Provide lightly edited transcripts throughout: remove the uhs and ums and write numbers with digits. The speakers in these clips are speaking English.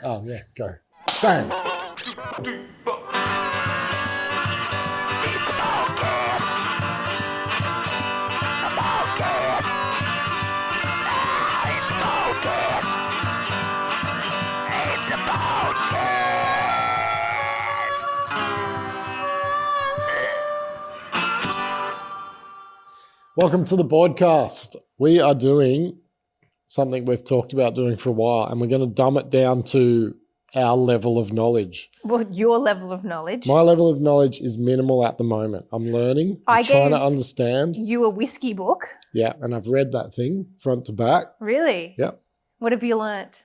Oh, yeah, go. Bang. Welcome to the Boardcast. We are doing something we've talked about doing for a while, and we're going to dumb it down to our level of knowledge. Well, your level of knowledge. My level of knowledge is minimal at the moment. I'm learning. I'm trying to understand. You a whiskey book. Yeah, and I've read that thing front to back. Really? Yeah. What have you learnt?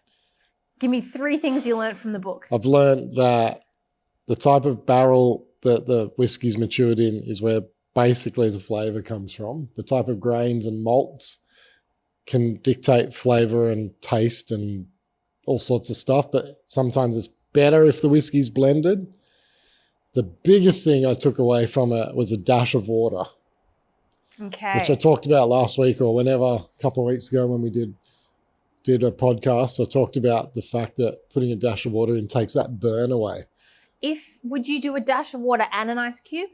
Give me 3 things you learnt from the book. I've learned that the type of barrel that the whiskey's matured in is where basically the flavour comes from. The type of grains and malts can dictate flavour and taste and all sorts of stuff, but sometimes it's better if the whiskey's blended. The biggest thing I took away from it was a dash of water. Okay. Which I talked about last week or whenever, a couple of weeks ago when we did a podcast. I talked about the fact that putting a dash of water in takes that burn away. Would you do a dash of water and an ice cube?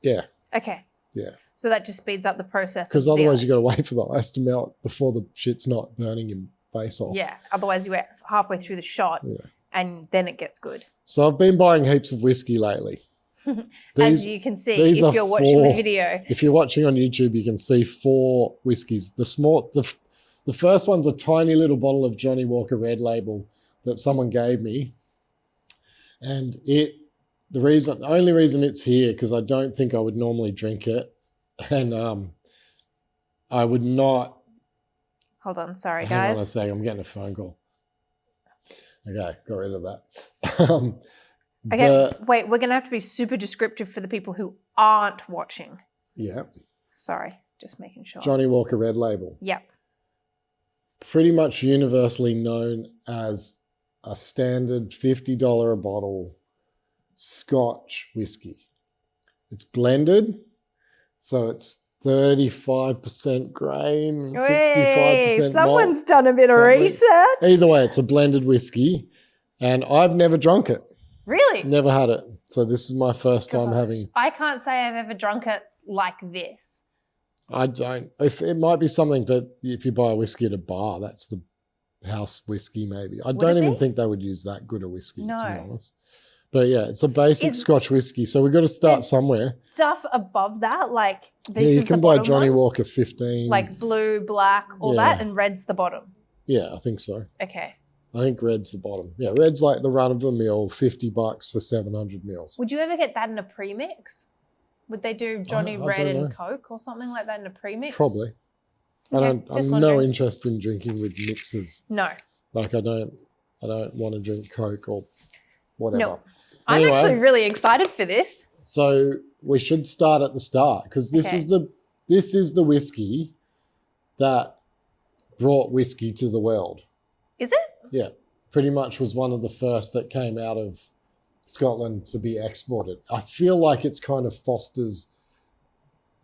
Yeah. Okay. Yeah. So that just speeds up the process. Because otherwise you got to wait for the ice to melt before the shit's not burning your face off. Yeah. Otherwise you're halfway through the shot and then it gets good. So I've been buying heaps of whiskey lately. As you can see, if you're watching the video. If you're watching on YouTube, you can see 4 whiskies. The first one's a tiny little bottle of Johnnie Walker Red Label that someone gave me. And the only reason it's here, because I don't think I would normally drink it. And I would not. Hold on, sorry, guys. Hang on a sec, I'm getting a phone call. Okay, got rid of that. Wait, we're going to have to be super descriptive for the people who aren't watching. Yeah. Sorry, just making sure. Johnnie Walker Red Label. Yep. Pretty much universally known as a standard $50 a bottle Scotch whiskey. It's blended, so it's 35% grain, 65% malt. Someone's done a bit of research. Either way, it's a blended whiskey, and I've never drunk it. Really? Never had it. So this is my first time having. I can't say I've ever drunk it like this. I don't. It might be something that if you buy a whiskey at a bar, that's the house whiskey maybe. I don't even think they would use that good a whiskey, to be honest. But yeah, it's a basic Scotch whiskey. So we've got to start somewhere. Stuff above that, like this you is can the buy bottom Johnnie one? Walker 15. Like blue, black, all that, and red's the bottom. Yeah, I think so. Okay. I think red's the bottom. Yeah, red's like the run of the mill, $50 for 700 mils. Would you ever get that in a premix? Would they do Johnny Red and Coke or something like that in a premix? Probably. Okay, I'm no interest in drinking with mixers. No. Like I don't want to drink Coke or whatever. No. Anyway, I'm actually really excited for this. So we should start at the start because this is the whiskey that brought whiskey to the world. Is it? Yeah. Pretty much was one of the first that came out of Scotland to be exported. I feel like it's kind of fosters,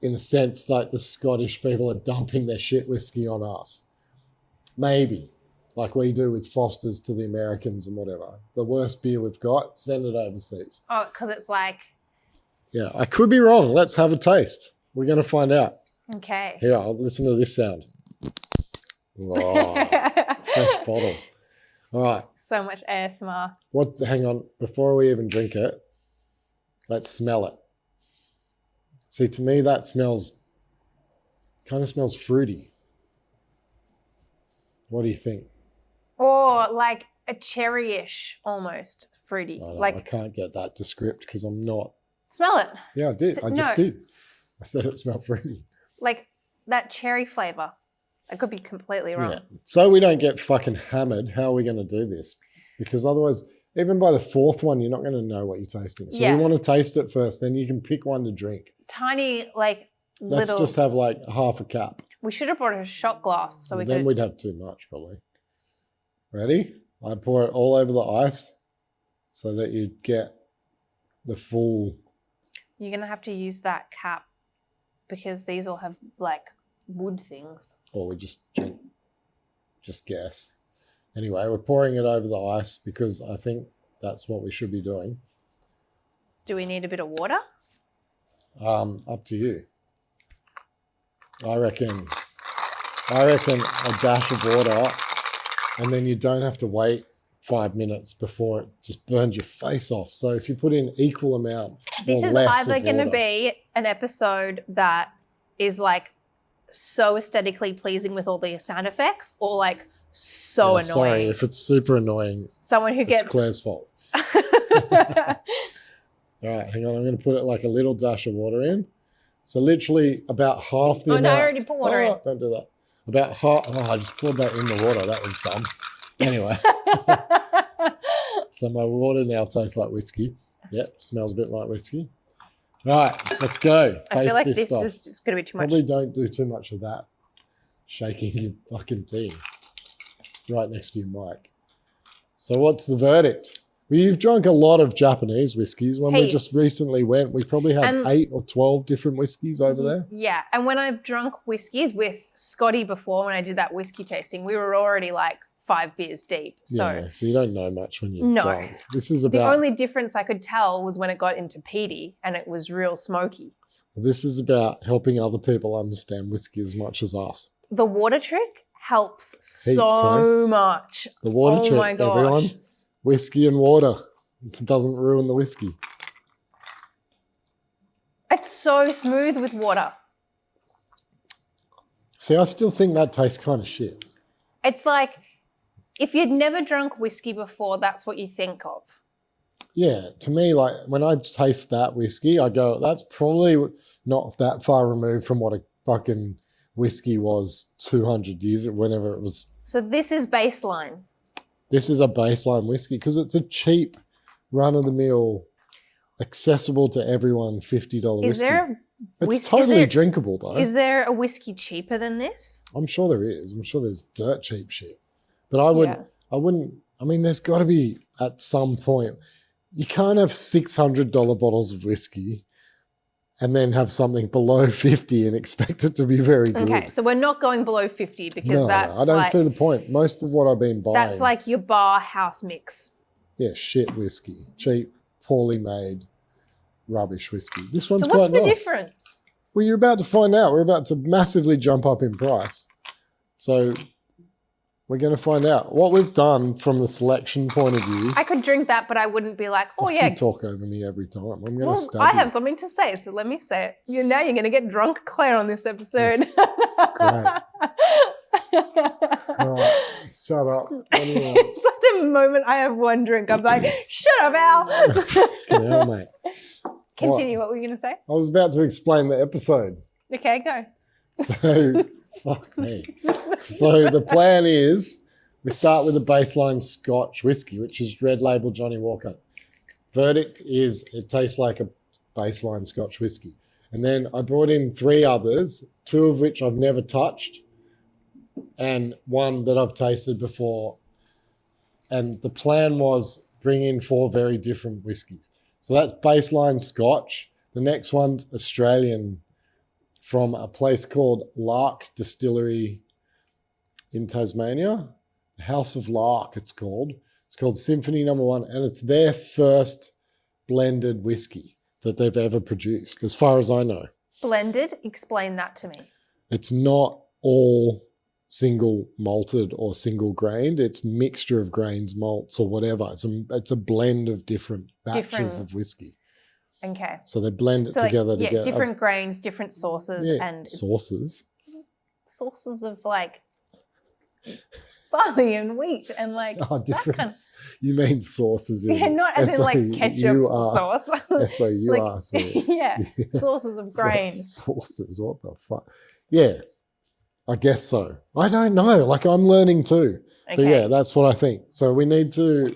in a sense, like the Scottish people are dumping their shit whiskey on us. Maybe. Like we do with Foster's to the Americans and whatever. The worst beer we've got, send it overseas. Oh, because it's like... Yeah, I could be wrong. Let's have a taste. We're going to find out. Okay. Here, I'll listen to this sound. Oh, fresh bottle. All right. So much ASMR. Hang on. Before we even drink it, let's smell it. See, to me, that kind of smells fruity. What do you think? Or like a cherry-ish almost, fruity. I can't get that descript because I'm not. Smell it. Yeah, I did. I just did. I said it smelled fruity. Like that cherry flavour. I could be completely wrong. Yeah. So we don't get fucking hammered, how are we going to do this? Because otherwise, even by the 4th one, you're not going to know what you're tasting. So we want to taste it first, then you can pick one to drink. Tiny, like little. Let's just have like half a cap. We should have brought a shot glass so Then we'd have too much probably. Ready? I pour it all over the ice so that you get the full. You're going to have to use that cap because these all have like wood things. Or we just drink, just guess. Anyway, we're pouring it over the ice because I think that's what we should be doing. Do we need a bit of water? Up to you. I reckon a dash of water, and then you don't have to wait 5 minutes before it just burns your face off. So if you put in equal amount, this is less either going to be an episode that is like so aesthetically pleasing with all the sound effects, or like so annoying. Sorry, if it's super annoying, someone who gets Claire's fault. All right, hang on. I'm going to put it like a little dash of water in. So literally about half the amount. I already put water in. Don't do that. About half. I just poured that in the water. That was dumb. Anyway. So my water now tastes like whiskey. Yep, smells a bit like whiskey. All right, let's go. Taste I feel like this stuff. is just going to be too much. Probably don't do too much of that. Shaking your fucking thing right next to your mic. So what's the verdict? We've drunk a lot of Japanese whiskies. When we just recently went, we probably had 8 or 12 different whiskies over there. Yeah, and when I've drunk whiskies with Scotty before, when I did that whiskey tasting, we were already like 5 beers deep. So you don't know much when you're drunk. This is about the only difference I could tell was when it got into peaty and it was real smoky. This is about helping other people understand whiskey as much as us. The water trick helps so much. The water trick, my gosh. everyone. Whiskey and water. It doesn't ruin the whiskey. It's so smooth with water. See, I still think that tastes kind of shit. It's like if you'd never drunk whiskey before, that's what you think of. Yeah, to me, like when I taste that whiskey, I go, that's probably not that far removed from what a fucking whiskey was 200 years, whenever it was. So this is baseline. This is a baseline whiskey because it's a cheap, run-of-the-mill, accessible to everyone $50 whiskey. It's totally drinkable though. Is there a whiskey cheaper than this? I'm sure there is. I'm sure there's dirt cheap shit. But I wouldn't, I mean, there's got to be at some point. You can't have $600 bottles of whiskey and then have something below 50 and expect it to be very good. Okay, so we're not going below 50 because that's I don't see the point. Most of what I've been buying. That's like your bar house mix. Yeah, shit whiskey. Cheap, poorly made, rubbish whiskey. This one's quite nice. So what's the difference? Well, you're about to find out. We're about to massively jump up in price. So we're going to find out what we've done from the selection point of view. I could drink that, but I wouldn't be like, oh yeah. You talk over me every time. I'm going to stab you. I have something to say, so let me say it. Now you're going to get drunk, Claire, on this episode. Great. All right, shut up. It's like the moment I have one drink, I'm like, shut up, Al. Hell, mate. Continue. What were you going to say? I was about to explain the episode. Okay, go. So, fuck me. So the plan is we start with a baseline Scotch whiskey, which is red label Johnny Walker. Verdict is it tastes like a baseline Scotch whiskey. And then I brought in 3 others, 2 of which I've never touched and 1 that I've tasted before. And the plan was bring in 4 very different whiskies. So that's baseline Scotch. The next one's Australian from a place called Lark Distillery in Tasmania. The House of Lark, it's called. It's called Symphony No. 1, and it's their first blended whiskey that they've ever produced, as far as I know. Blended? Explain that to me. It's not all single malted or single grained. It's mixture of grains, malts, or whatever. It's a blend of different batches of whiskey. Okay. So they blend it together. Different grains, different sauces. And sauces. Sauces of like barley and wheat and like different. You mean sauces? Not as in like ketchup sauce. S-O-U-R. Yeah, sauces of grain. Sauces, what the fuck? Yeah, I guess so. I don't know. Like I'm learning too. Okay. But yeah, that's what I think. So we need to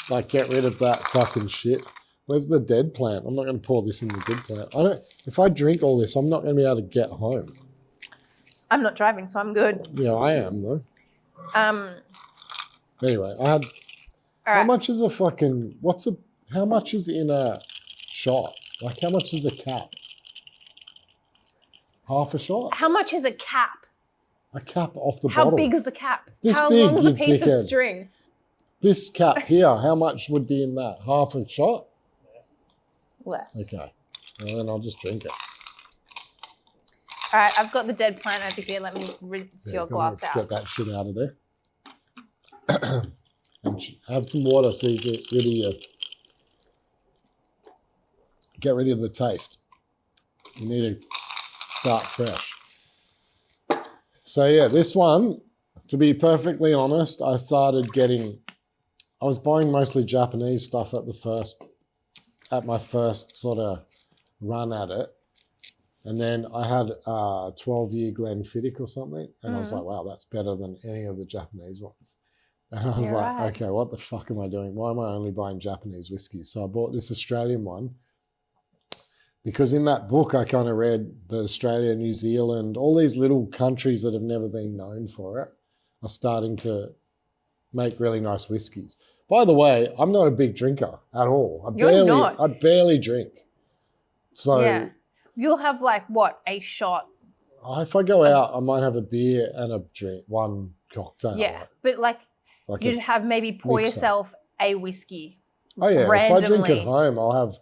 like get rid of that fucking shit. Where's the dead plant? I'm not going to pour this in the dead plant. If I drink all this, I'm not going to be able to get home. I'm not driving, so I'm good. Yeah, I am though. Anyway, I had. All right. How much is how much is in a shot? Like how much is a cap? Half a shot? How much is a cap? A cap off the How bottle. big is the cap? This How big, long is a you piece of dickhead. string? This cap here, how much would be in that? Half a shot? Less. Okay. Well, then I'll just drink it. All right, I've got the dead plant over here. Let me rinse your gotta glass out. Get that shit out of there. And have some water so you get rid of the taste. You need to start fresh. So yeah, this one, to be perfectly honest, I was buying mostly Japanese stuff at my first sort of run at it. And then I had a 12-year Glenfiddich or something. And I was like, wow, that's better than any of the Japanese ones. And I was okay, what the fuck am I doing? Why am I only buying Japanese whiskies? So I bought this Australian one because in that book I kind of read that Australia, New Zealand, all these little countries that have never been known for it are starting to make really nice whiskies. By the way, I'm not a big drinker at all. I barely drink. So yeah. You'll have like what, a shot? If I go out, I might have a beer and a drink, one cocktail. Yeah, but like you'd have maybe pour yourself a whiskey. Oh yeah, randomly. if I drink at home, I'll have.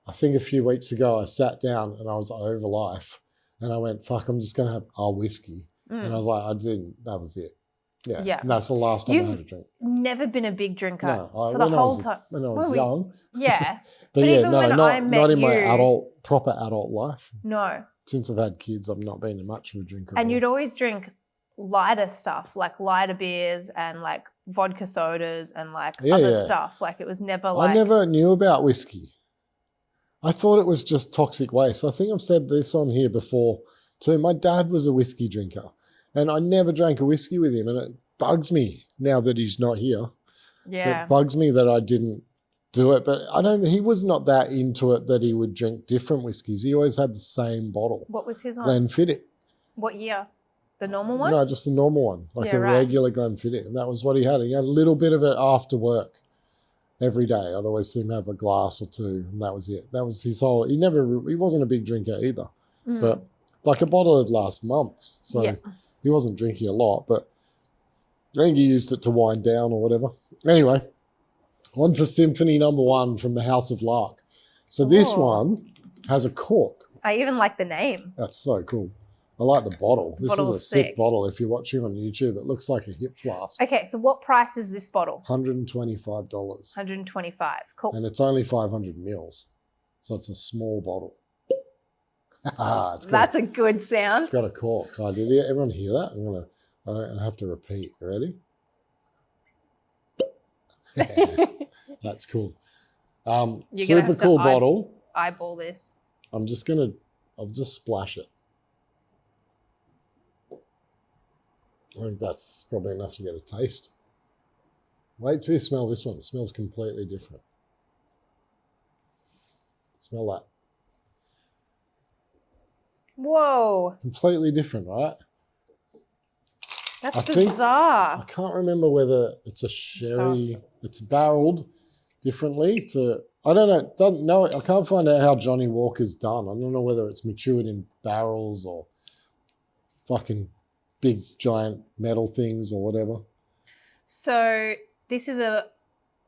I think a few weeks ago I sat down and I was over life, and I went, "Fuck, I'm just gonna have a whiskey," and I was like, I didn't. That was it. Yeah. And that's the last time I had a drink. Never been a big drinker for the when whole time. When I was young. Yeah. but yeah, even when I met not in you, my proper adult life. No. Since I've had kids, I've not been much of a drinker. And you'd always drink lighter stuff, like lighter beers and like vodka sodas and like other stuff. Like it was never like... I never knew about whiskey. I thought it was just toxic waste. I think I've said this on here before too. My dad was a whiskey drinker and I never drank a whiskey with him, and it bugs me now that he's not here. Yeah. It bugs me that I didn't do it, but he was not that into it that he would drink different whiskies. He always had the same bottle. What was his one? Glenfiddich. What year? The normal one? No, just the normal one, like regular Glenfiddich. And that was what he had. He had a little bit of it after work every day. I'd always see him have a glass or two, and that was it. That was his whole... He wasn't a big drinker either, but like a bottle would last months. So he wasn't drinking a lot, but I think he used it to wind down or whatever. Anyway, on to Symphony No. 1 from the House of Lark. So this one has a cork. I even like the name. That's so cool. I like the bottle. This is a sick sick bottle. If you're watching on YouTube, it looks like a hip flask. Okay, so what price is this bottle? $125. $125. Cool. And it's only 500 mils. So it's a small bottle. That's a good sound. It's got a cork. Did everyone hear that? I don't have to repeat. You ready? That's cool. Super cool bottle. Eyeball this. I'll just splash it. I think that's probably enough to get a taste. Wait till you smell this one. It smells completely different. Smell that. Whoa. Completely different, right? That's bizarre. I can't remember whether it's a sherry. It's barreled differently to... I don't know. I can't find out how Johnny Walker's done. I don't know whether it's matured in barrels or fucking big giant metal things or whatever. So this is a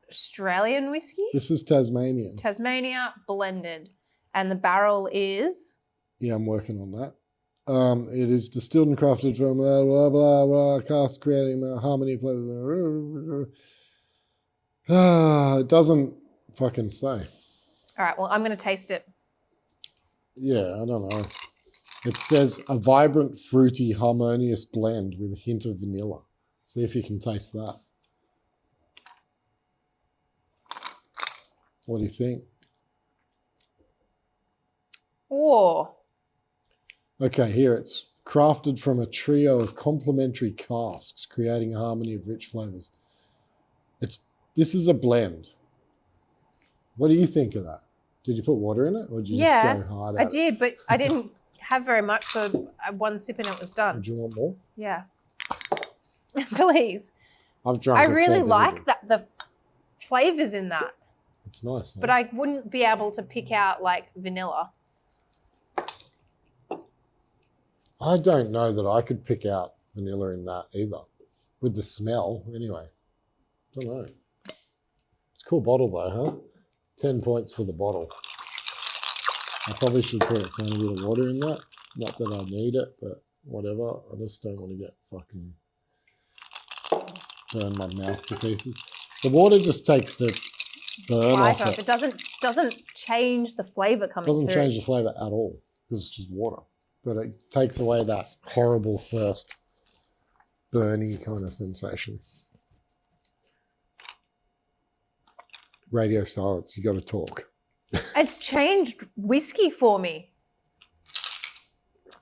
Australian whiskey? This is Tasmanian. Tasmania blended. And the barrel is? Yeah, I'm working on that. It is distilled and crafted from blah, blah, blah, blah, casks creating harmony of flavors. It doesn't fucking say. All right, well, I'm going to taste it. Yeah, I don't know. It says a vibrant, fruity, harmonious blend with a hint of vanilla. See if you can taste that. What do you think? Oh. Okay, here it's crafted from a trio of complementary casks, creating a harmony of rich flavors. This is a blend. What do you think of that? Did you put water in it, or did you just go hard at it? I did, but I didn't have very much, so one sip and it was done. Do you want more? Yeah. Please. I've drunk. I really like that the flavors in that. It's nice. Huh? But I wouldn't be able to pick out like vanilla. I don't know that I could pick out vanilla in that either. With the smell, anyway. Don't know. It's a cool bottle though, huh? 10 points for the bottle. I probably should put a tiny bit of water in that. Not that I need it, but whatever. I just don't want to get fucking burn my mouth to pieces. The water just takes the burn off it. It doesn't change the flavour coming through. Doesn't change the flavour at all because it's just water. But it takes away that horrible first burny kind of sensation. Radio silence. You got to talk. It's changed whiskey for me.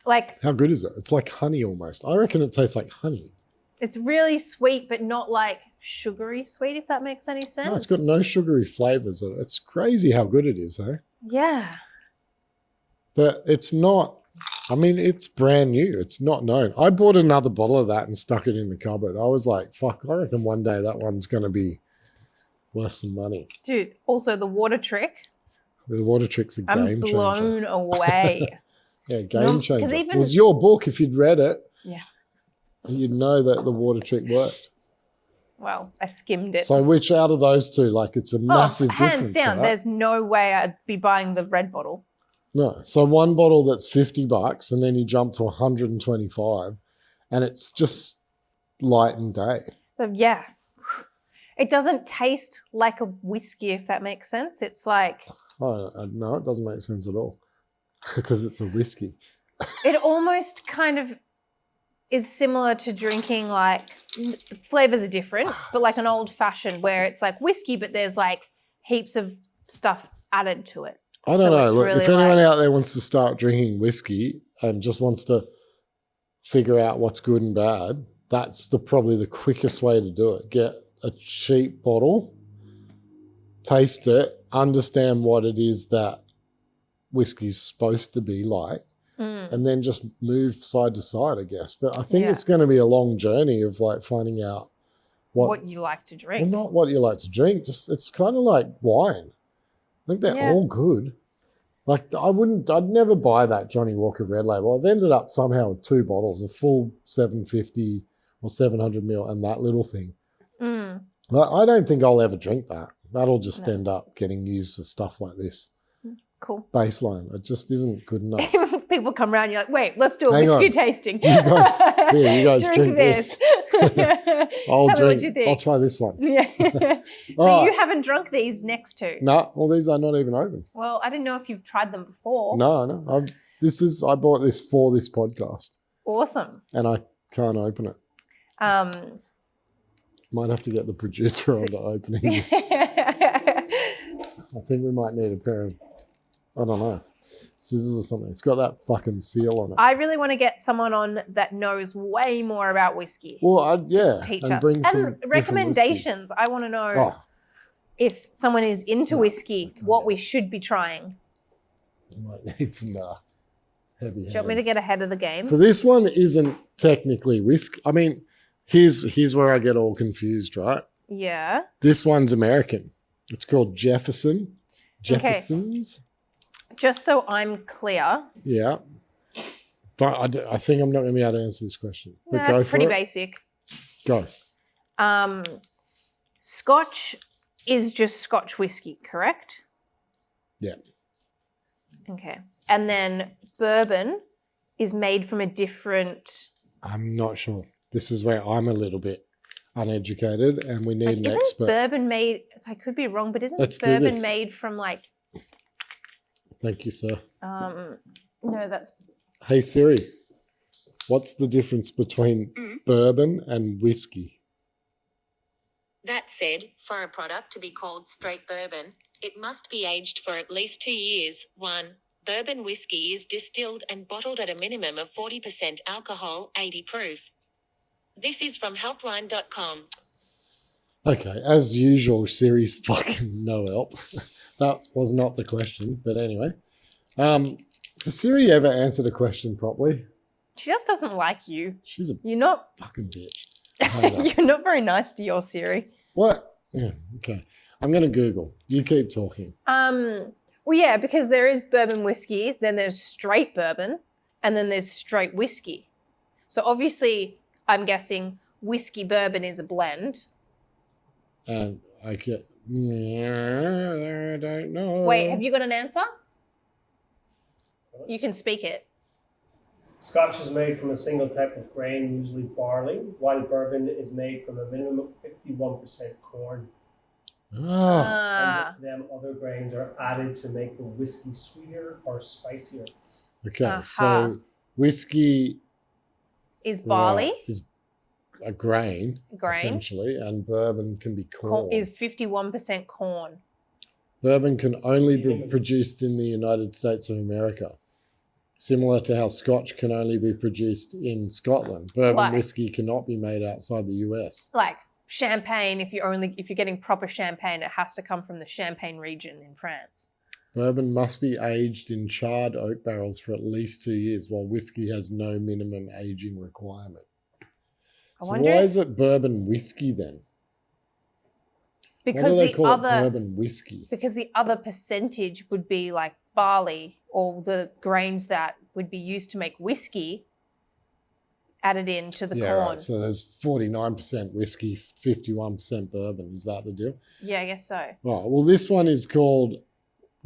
Like, how good is it? It's like honey almost. I reckon it tastes like honey. It's really sweet, but not like sugary sweet, if that makes any sense. No, it's got no sugary flavours in it. It's crazy how good it is, eh? Yeah. But it's not, I mean, it's brand new. It's not known. I bought another bottle of that and stuck it in the cupboard. I was like, fuck, I reckon one day that one's going to be worth some money. Dude, also the water trick. The water trick's a game changer. I'm blown away. Yeah, game changer. Even, it was your book. If you'd read it, yeah, you'd know that the water trick worked. Well, I skimmed it. So which out of those two, like it's a massive difference, hands down, right? There's no way I'd be buying the red bottle. No. So one bottle that's $50 and then you jump to 125 and it's just light and day. But yeah. It doesn't taste like a whiskey, if that makes sense. It's like... Oh, no, it doesn't make sense at all because it's a whiskey. It almost kind of is similar to drinking like... The flavours are different, but like an old-fashioned where it's like whiskey, but there's like heaps of stuff added to it. I don't know. Look, really if anyone out there wants to start drinking whiskey and just wants to figure out what's good and bad, that's probably the quickest way to do it. Get a cheap bottle, taste it, understand what it is that whiskey's supposed to be like, and then just move side to side, I guess. But I think it's going to be a long journey of like finding out what you like to drink. Well, not what you like to drink. Just it's kind of like wine. I think they're all good. Like I'd never buy that Johnny Walker Red Label. I've ended up somehow with 2 bottles, a full 750 or 700 ml and that little thing. I don't think I'll ever drink that. That'll just end up getting used for stuff like this. Cool. Baseline. It just isn't good enough. People come around, you're like, wait, let's do a whiskey tasting. You guys drink this. I'll drink. I'll try this one. Yeah. So you haven't drunk these next two? No, well, these are not even open. Well, I didn't know if you've tried them before. No. I bought this for this podcast. Awesome. And I can't open it. Might have to get the producer on to opening this. I think we might need a pair of, I don't know, scissors or something. It's got that fucking seal on it. I really want to get someone on that knows way more about whiskey. Well, teach and us. bring some and recommendations. I want to know if someone is into whiskey, what we should be trying. You might need some heavy hands. Do you want me to get ahead of the game? So this one isn't technically whiskey. I mean, here's where I get all confused, right? Yeah. This one's American. It's called Jefferson. Jefferson's. Okay. Just so I'm clear. Yeah. I think I'm not going to be able to answer this question. But It's pretty basic. Go. Scotch is just Scotch whiskey, correct? Yeah. Okay. And then bourbon is made from a different... I'm not sure. This is where I'm a little bit uneducated and we need an expert. Isn't bourbon made... I could be wrong, but isn't bourbon made from like... Thank you, sir. No, that's... Hey, Siri, what's the difference between bourbon and whiskey? That said, for a product to be called straight bourbon, it must be aged for at least 2 years. 1. Bourbon whiskey is distilled and bottled at a minimum of 40% alcohol, 80 proof. This is from healthline.com. Okay, as usual, Siri's fucking no help. That was not the question, but anyway. Has Siri ever answered a question properly? She just doesn't like you. She's a You're not... fucking bitch. You're not very nice to your Siri. What? Yeah, okay. I'm going to Google. You keep talking. Well, yeah, because there is bourbon whiskeys, then there's straight bourbon, and then there's straight whiskey. So obviously I'm guessing whiskey bourbon is a blend. And I don't know. Wait, have you got an answer? You can speak it. Scotch is made from a single type of grain, usually barley, while bourbon is made from a minimum of 51% corn. Ah. And then other grains are added to make the whiskey sweeter or spicier. Okay, so whiskey is barley. Is a grain, essentially, and bourbon can be corn. Is 51% corn. Bourbon can only be produced in the United States of America. Similar to how Scotch can only be produced in Scotland. Bourbon whiskey cannot be made outside the US. Like champagne, if you're getting proper champagne, it has to come from the Champagne region in France. Bourbon must be aged in charred oak barrels for at least 2 years, while whiskey has no minimum aging requirement. So why is it bourbon whiskey then? Because why do they call it bourbon whiskey? Because the other percentage would be like barley or the grains that would be used to make whiskey added into the corn. Right. So there's 49% whiskey, 51% bourbon. Is that the deal? Yeah, I guess so. Right. Well, this one is called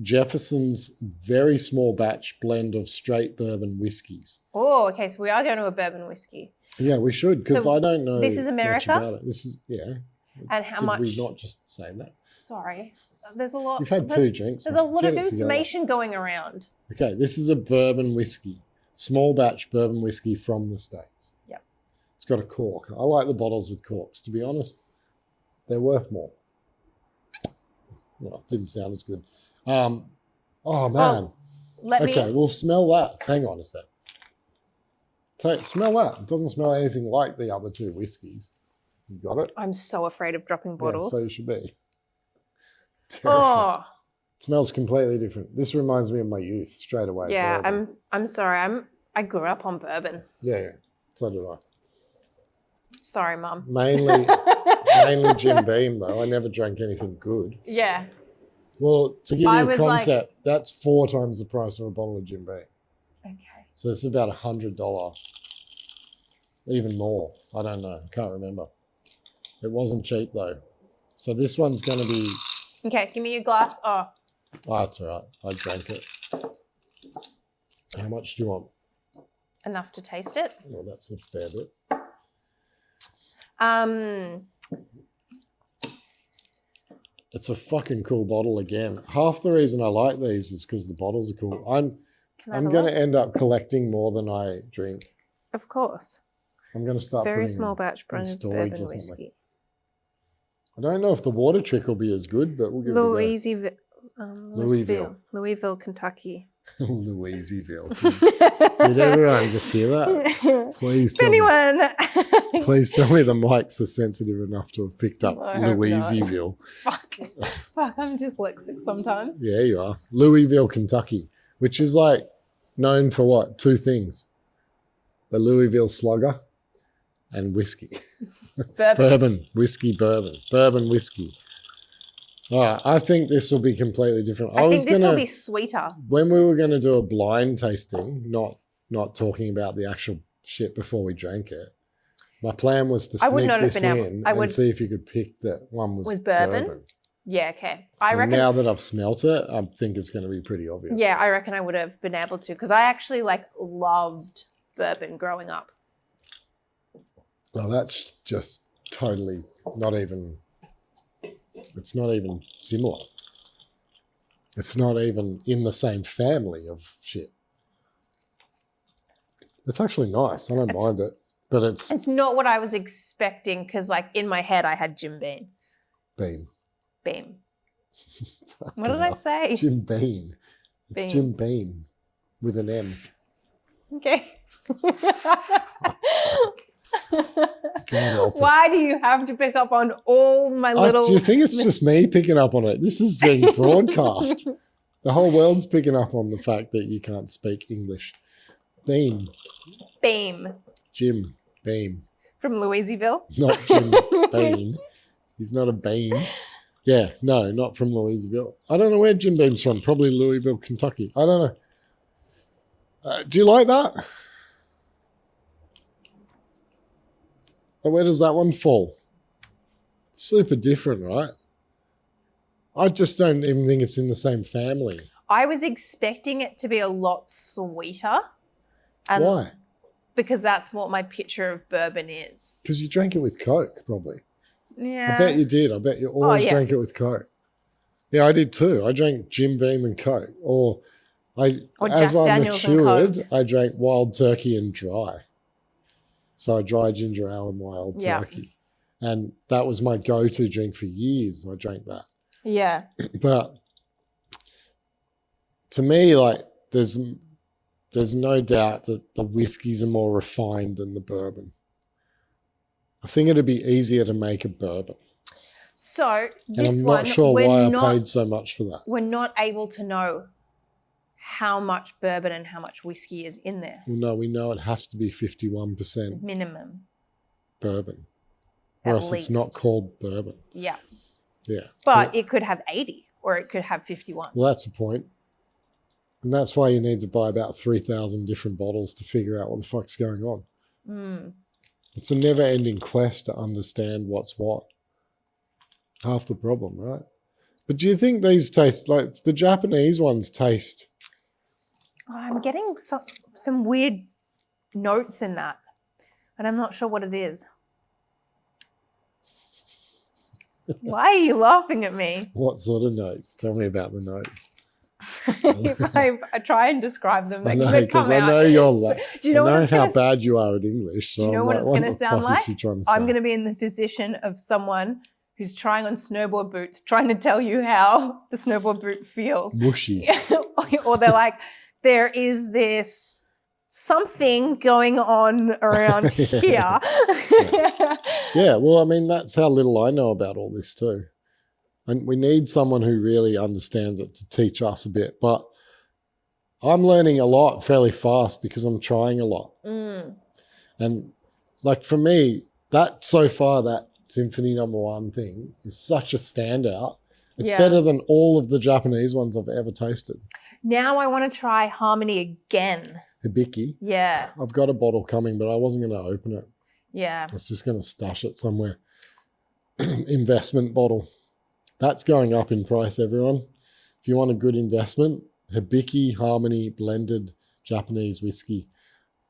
Jefferson's very small batch blend of straight bourbon whiskies. Oh, okay. So we are going to a bourbon whiskey. Yeah, we should, because I don't know this is America? much about it. This is, And how much? Did we not just say that? Sorry. There's a lot. You've had 2 drinks. There's a lot of information going around. Okay, this is a bourbon whiskey. Small batch bourbon whiskey from the States. Yep. It's got a cork. I like the bottles with corks, to be honest. They're worth more. Well, it didn't sound as good. Oh, man. Okay, well, smell that. Hang on a sec. Smell that. It doesn't smell anything like the other 2 whiskeys. You got it? I'm so afraid of dropping bottles. Yeah, so you should be. Terrifying. Oh. It smells completely different. This reminds me of my youth straight away. Yeah, bourbon. I'm sorry. I grew up on bourbon. Yeah. So did I. Sorry, Mum. Mainly Jim Beam, though. I never drank anything good. Yeah. Well, to give you a concept, that's 4 times the price of a bottle of Jim Beam. Okay. So it's about $100. Even more. I don't know. I can't remember. It wasn't cheap, though. So this one's going to be... Okay, give me your glass. Oh, that's all right. I drank it. How much do you want? enough to taste it. Well, that's a fair bit. It's a fucking cool bottle again. Half the reason I like these is because the bottles are cool. I'm going to end up collecting more than I drink. Of course. I'm going to start very small batch branded bourbon whiskey. I don't know if the water trick will be as good, but we'll give it a go. Louisville, Kentucky. Louisville. Did everyone just hear that? Please tell me the mics are sensitive enough to have picked up Louisville. Fuck, I'm dyslexic sometimes. Yeah, you are. Louisville, Kentucky, which is like known for what? 2 things. The Louisville Slugger and whiskey. Bourbon whiskey. All right, I think this will be completely different. I think this will be sweeter. When we were going to do a blind tasting, not talking about the actual shit before we drank it, my plan was to sneak this in and see if you could pick that one was bourbon. Yeah, okay. I reckon now that I've smelt it, I think it's going to be pretty obvious. Yeah, I reckon I would have been able to because I actually loved bourbon growing up. Well, that's just totally not even... It's not even similar. It's not even in the same family of shit. It's actually nice. I don't mind it. But it's not what I was expecting because, in my head, I had Jim Beam. Beam. What did I say? Jim Beam. It's Jim Beam with an M. Okay. Why do you have to pick up on all my little... Do you think it's just me picking up on it? This is being broadcast. The whole world's picking up on the fact that you can't speak English. Beam. Jim Beam. From Louisville? Not Jim Beam. He's not a Beam. Yeah, no, not from Louisville. I don't know where Jim Beam's from. Probably Louisville, Kentucky. I don't know. Do you like that? But where does that one fall? Super different, right? I just don't even think it's in the same family. I was expecting it to be a lot sweeter. And Why? Because that's what my picture of bourbon is. Because you drank it with Coke, probably. Yeah. I bet you did. I bet you always yeah. drank it with Coke. Yeah, I did too. I drank Jim Beam and Coke. Or Jack as I Daniels and matured, Coke. I drank Wild Turkey and Dry. So dry ginger ale and Wild Yeah. Turkey. And that was my go-to drink for years. I drank that. Yeah. But to me, like, there's no doubt that the whiskeys are more refined than the bourbon. I think it'd be easier to make a bourbon. So And this I'm one, not sure we're why I not, paid so much for that. we're not able to know how much bourbon and how much whiskey is in there. Well, no, we know it has to be 51% Minimum. bourbon. Or At else it's not least. called bourbon. Yeah. Yeah. But it could have 80 or it could have 51. Well, that's the point. And that's why you need to buy about 3,000 different bottles to figure out what the fuck's going on. Mm. It's a never-ending quest to understand what's what. Half the problem, right? But do you think these taste, like the Japanese ones taste, Oh, I'm getting some weird notes in that, but I'm not sure what it is. Why are you laughing at me? what sort of notes? Tell me about the notes. If I try and describe them, I they know, come because I out. know you're Do you know I what know it's how gonna, bad you are at English. So Do you know I'm what like, it's going to the sound fuck is like? she trying to I'm say? going to be in the position of someone who's trying on snowboard boots, trying to tell you how the snowboard boot feels. Mushy. Or they're like, there is this something going on around here. Yeah, well, I mean, that's how little I know about all this too. And we need someone who really understands it to teach us a bit. But I'm learning a lot fairly fast because I'm trying a lot. Mm. And like for me, that so far, that Symphony No. 1 thing is such a standout. It's Yeah. better than all of the Japanese ones I've ever tasted. Now I want to try Harmony again. Hibiki. Yeah, I've got a bottle coming, but I wasn't going to open it. yeah. I was just going to stash it somewhere. Investment bottle. That's going up in price, everyone. If you want a good investment, Hibiki Harmony blended Japanese whiskey.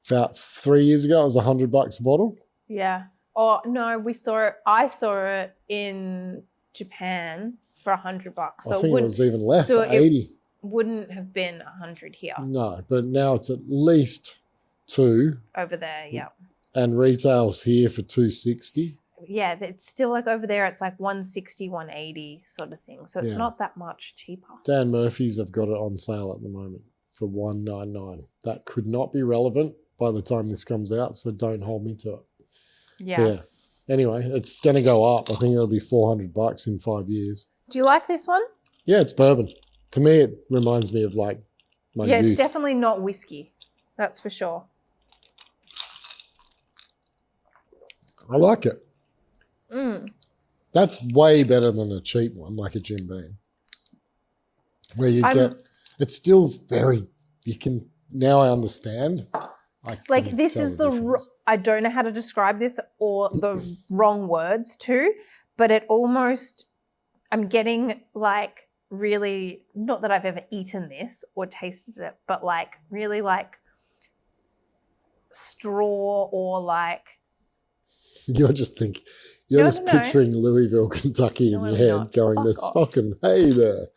About 3 years ago, it was $100 a bottle. Yeah. Oh no, we saw it. I saw it in Japan for $100. So I think it was even less, so at it- 80. wouldn't have been 100 here. No, but now it's at least 2, Over there, yeah. and retails here for $260. Yeah, it's still like over there, it's like 160, 180 sort of thing. So it's Yeah. not that much cheaper. Dan Murphy's have got it on sale at the moment for $199. That could not be relevant by the time this comes out, so don't hold me to it. Yeah. Anyway, it's going to go up. I think it'll be $400 in 5 years. Do you like this one? Yeah, it's bourbon. To me, it reminds me of like my Yeah, youth. it's definitely not whiskey. That's for sure. I like it. Mm. That's way better than a cheap one, like a Jim Beam, where you get. It's still very. You can now. I understand. Like this is I don't know how to describe this or the wrong words too, but it almost, I'm getting like really, not that I've ever eaten this or tasted it, but like really like straw or like. You're just thinking. You're No, just no. picturing Louisville, Kentucky No, in I'm your head, not. going, Fuck "There's off." fucking hay there."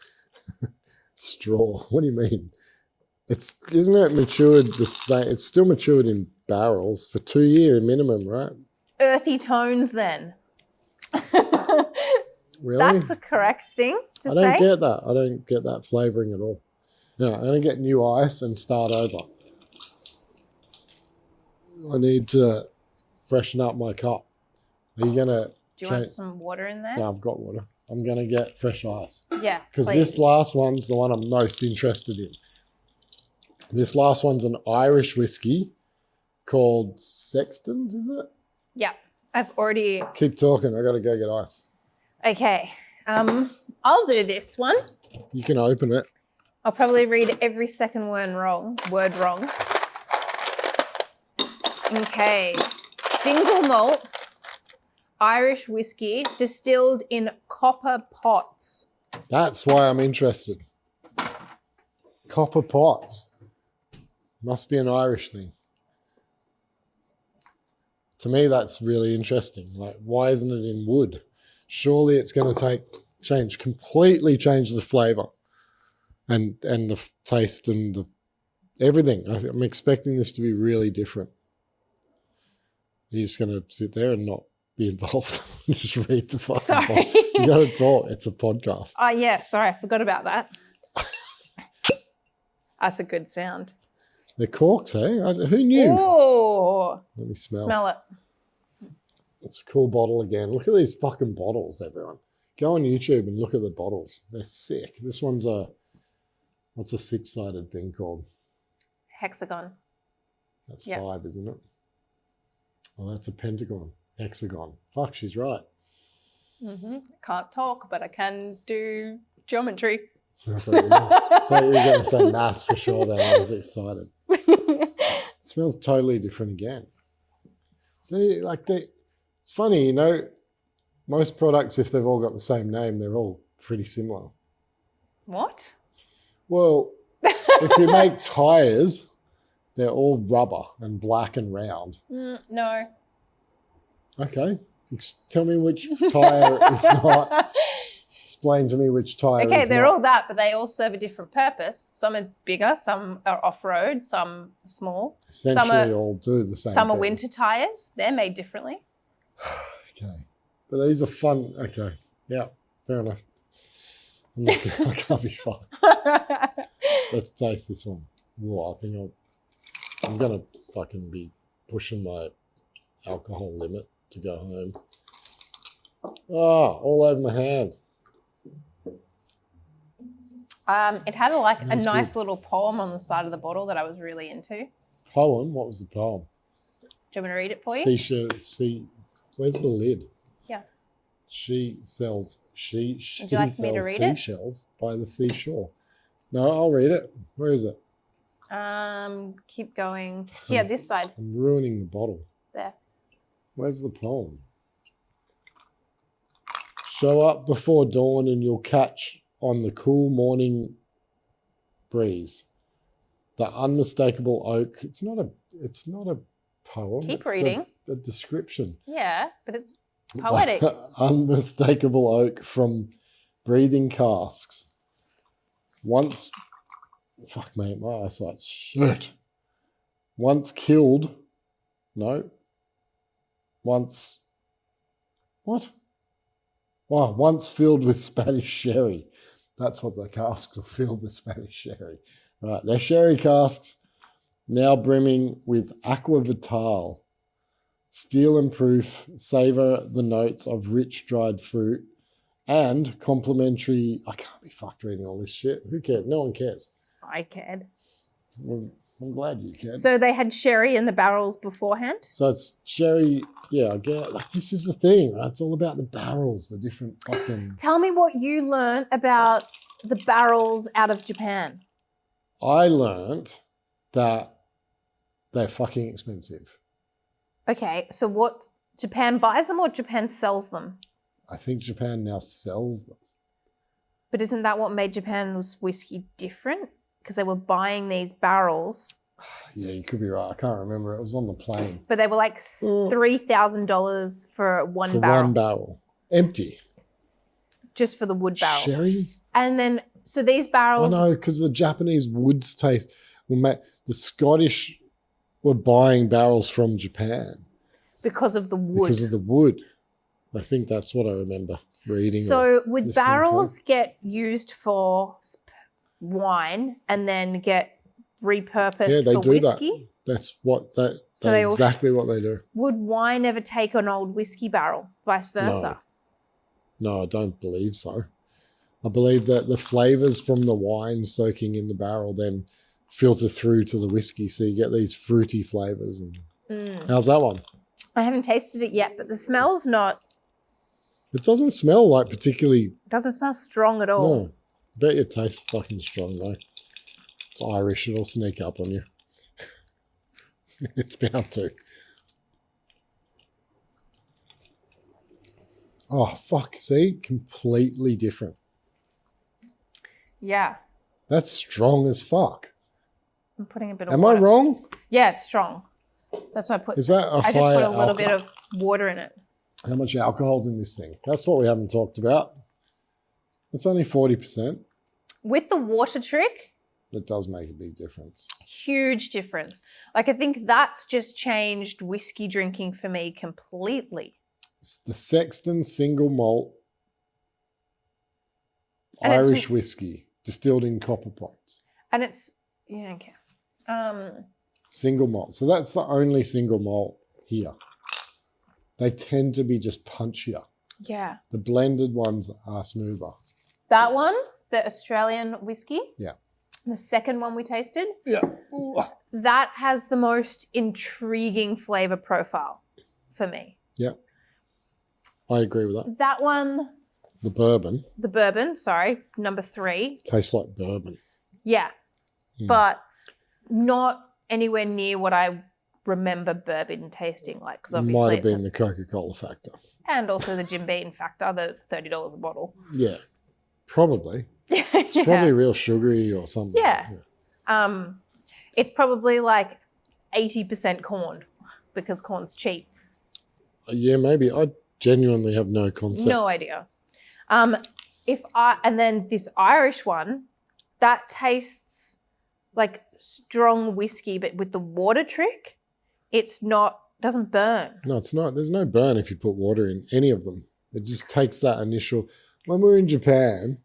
Straw. What do you mean? Isn't it matured the same? It's still matured in barrels for 2 year minimum, right? Earthy tones then. Really? That's a correct thing to I say. don't get that. I don't get that flavouring at all. No, I'm going to get new ice and start over. I need to freshen up my cup. Are you going to... Do you want some water in there? No, I've got water. I'm going to get fresh ice. Yeah, Because please. this last one's the one I'm most interested in. This last one's an Irish whiskey called Sexton's, is it? Yeah, I've already... Keep talking. I got to go get ice. Okay, I'll do this one. You can open it. I'll probably read every second word wrong. Okay. Single malt, Irish whiskey distilled in copper pots. That's why I'm interested. Copper pots. Must be an Irish thing. To me, that's really interesting. Like, why isn't it in wood? Surely it's going to completely change the flavour and the taste and the everything. I'm expecting this to be really different. You're just going to sit there and not be involved. Just read the fucking Sorry. bottle. You got to talk. It's a podcast. Oh, yeah. Sorry, I forgot about that. That's a good sound. They're corks, eh? Who knew? Oh, Let me smell. smell it. It's a cool bottle again. Look at these fucking bottles, everyone. Go on YouTube and look at the bottles. They're sick. This one's what's a six-sided thing called? Hexagon. That's Yep. 5, isn't it? Oh, that's a pentagon. Hexagon. Fuck, she's right. Can't talk, but I can do geometry. I thought you were going to say mass for sure then. I was excited. It smells totally different again. See, it's funny, you know, most products, if they've all got the same name, they're all pretty similar. What? Well, if you make tyres, they're all rubber and black and round. No. Okay. Tell me which tyre is not. Explain to me which tyre Okay, is they're not. all that, but they all serve a different purpose. Some are bigger, some are off-road, some are small. Essentially all do the same Some are thing. winter tyres. They're made differently. Okay. But these are fun. Okay. Yeah, fair enough. I can't be fucked. Let's taste this one. Whoa, I think I'm going to fucking be pushing my alcohol limit to go home. All over my hand. It had a Smells nice good. little poem on the side of the bottle that I was really into. Poem? What was the poem? Do you want me to read it for you? Where's the lid? Yeah. She sells Would you like me to read it? seashells by the seashore. No, I'll read it. Where is it? Keep going. Here, this side. I'm ruining the bottle. There. Where's the poem? Show up before dawn and you'll catch on the cool morning breeze the unmistakable oak. It's not a poem. Keep it's reading. The description. Yeah, but it's poetic. Unmistakable oak from breathing casks. Once, fuck mate, my eyesight's shit. Once killed, no. Once, what? Oh, once filled with Spanish sherry. That's what the casks are filled with, Spanish sherry. Right, they're sherry casks, now brimming with aqua vital. Steel and proof, savour the notes of rich dried fruit and complementary. I can't be fucked reading all this shit. Who cares? No one cares. I cared. Well, I'm glad you cared. So they had sherry in the barrels beforehand? So it's sherry. Yeah, I get like this is the thing, right? It's all about the barrels, the different fucking. Tell me what you learned about the barrels out of Japan. I learnt that they're fucking expensive. Okay, so what, Japan buys them or Japan sells them? I think Japan now sells them. But isn't that what made Japan's whiskey different? Because they were buying these barrels, Yeah, you could be right. I can't remember. It was on the plane. but they were like $3,000 for one For barrel. one barrel. Empty. Just for the wood barrel. Sherry? And then, so these I barrels, know, because the Japanese woods taste. The Scottish were buying barrels from Japan because of the wood. because of the wood. I think that's what I remember reading. or So would listening to. barrels get used for wine and then get repurposed Yeah, they for do whiskey? That's what that. So That's they all- exactly what they do. Would wine ever take an old whiskey barrel, vice versa? No, I don't believe so. I believe that the flavors from the wine soaking in the barrel then filter through to the whiskey, so you get these fruity flavors. And how's that one? I haven't tasted it yet, but the smell's not, It doesn't smell like particularly. doesn't smell strong at all. No, I bet it tastes fucking strong though. It's Irish. It'll sneak up on you. It's bound to. Oh, fuck. See? Completely different. Yeah. That's strong as fuck. I'm putting a bit of Am water. I wrong? Yeah, it's strong. That's why I put. Is that a I just higher put a little alcohol? bit of water in it. How much alcohol's in this thing? That's what we haven't talked about. It's only 40%. With the water trick, It does make a big difference. huge difference. Like, I think that's just changed whiskey drinking for me completely. It's the Sexton single malt And it's- Irish whiskey distilled in copper pots. And it's, yeah, okay. Single malt. So that's the only single malt here. They tend to be just punchier. Yeah. The blended ones are smoother. That one, the Australian whiskey, Yeah. the second one we tasted, Yeah. Ooh. that has the most intriguing flavor profile for me. Yeah. I agree with that. That one, The bourbon the bourbon, sorry, number 3. tastes like bourbon. Yeah. But not anywhere near what I remember bourbon tasting like, because obviously Might have it's been the Coca-Cola factor. and also the Jim Beam factor that it's $30 a bottle. Yeah. Probably. It's Yeah. probably real sugary or something. Yeah. It's probably like 80% corn because corn's cheap. Yeah, maybe. I genuinely have no concept. No idea. And then this Irish one, that tastes like strong whiskey, but with the water trick, doesn't burn. No, it's not. There's no burn if you put water in any of them. It just takes that initial. When we were in Japan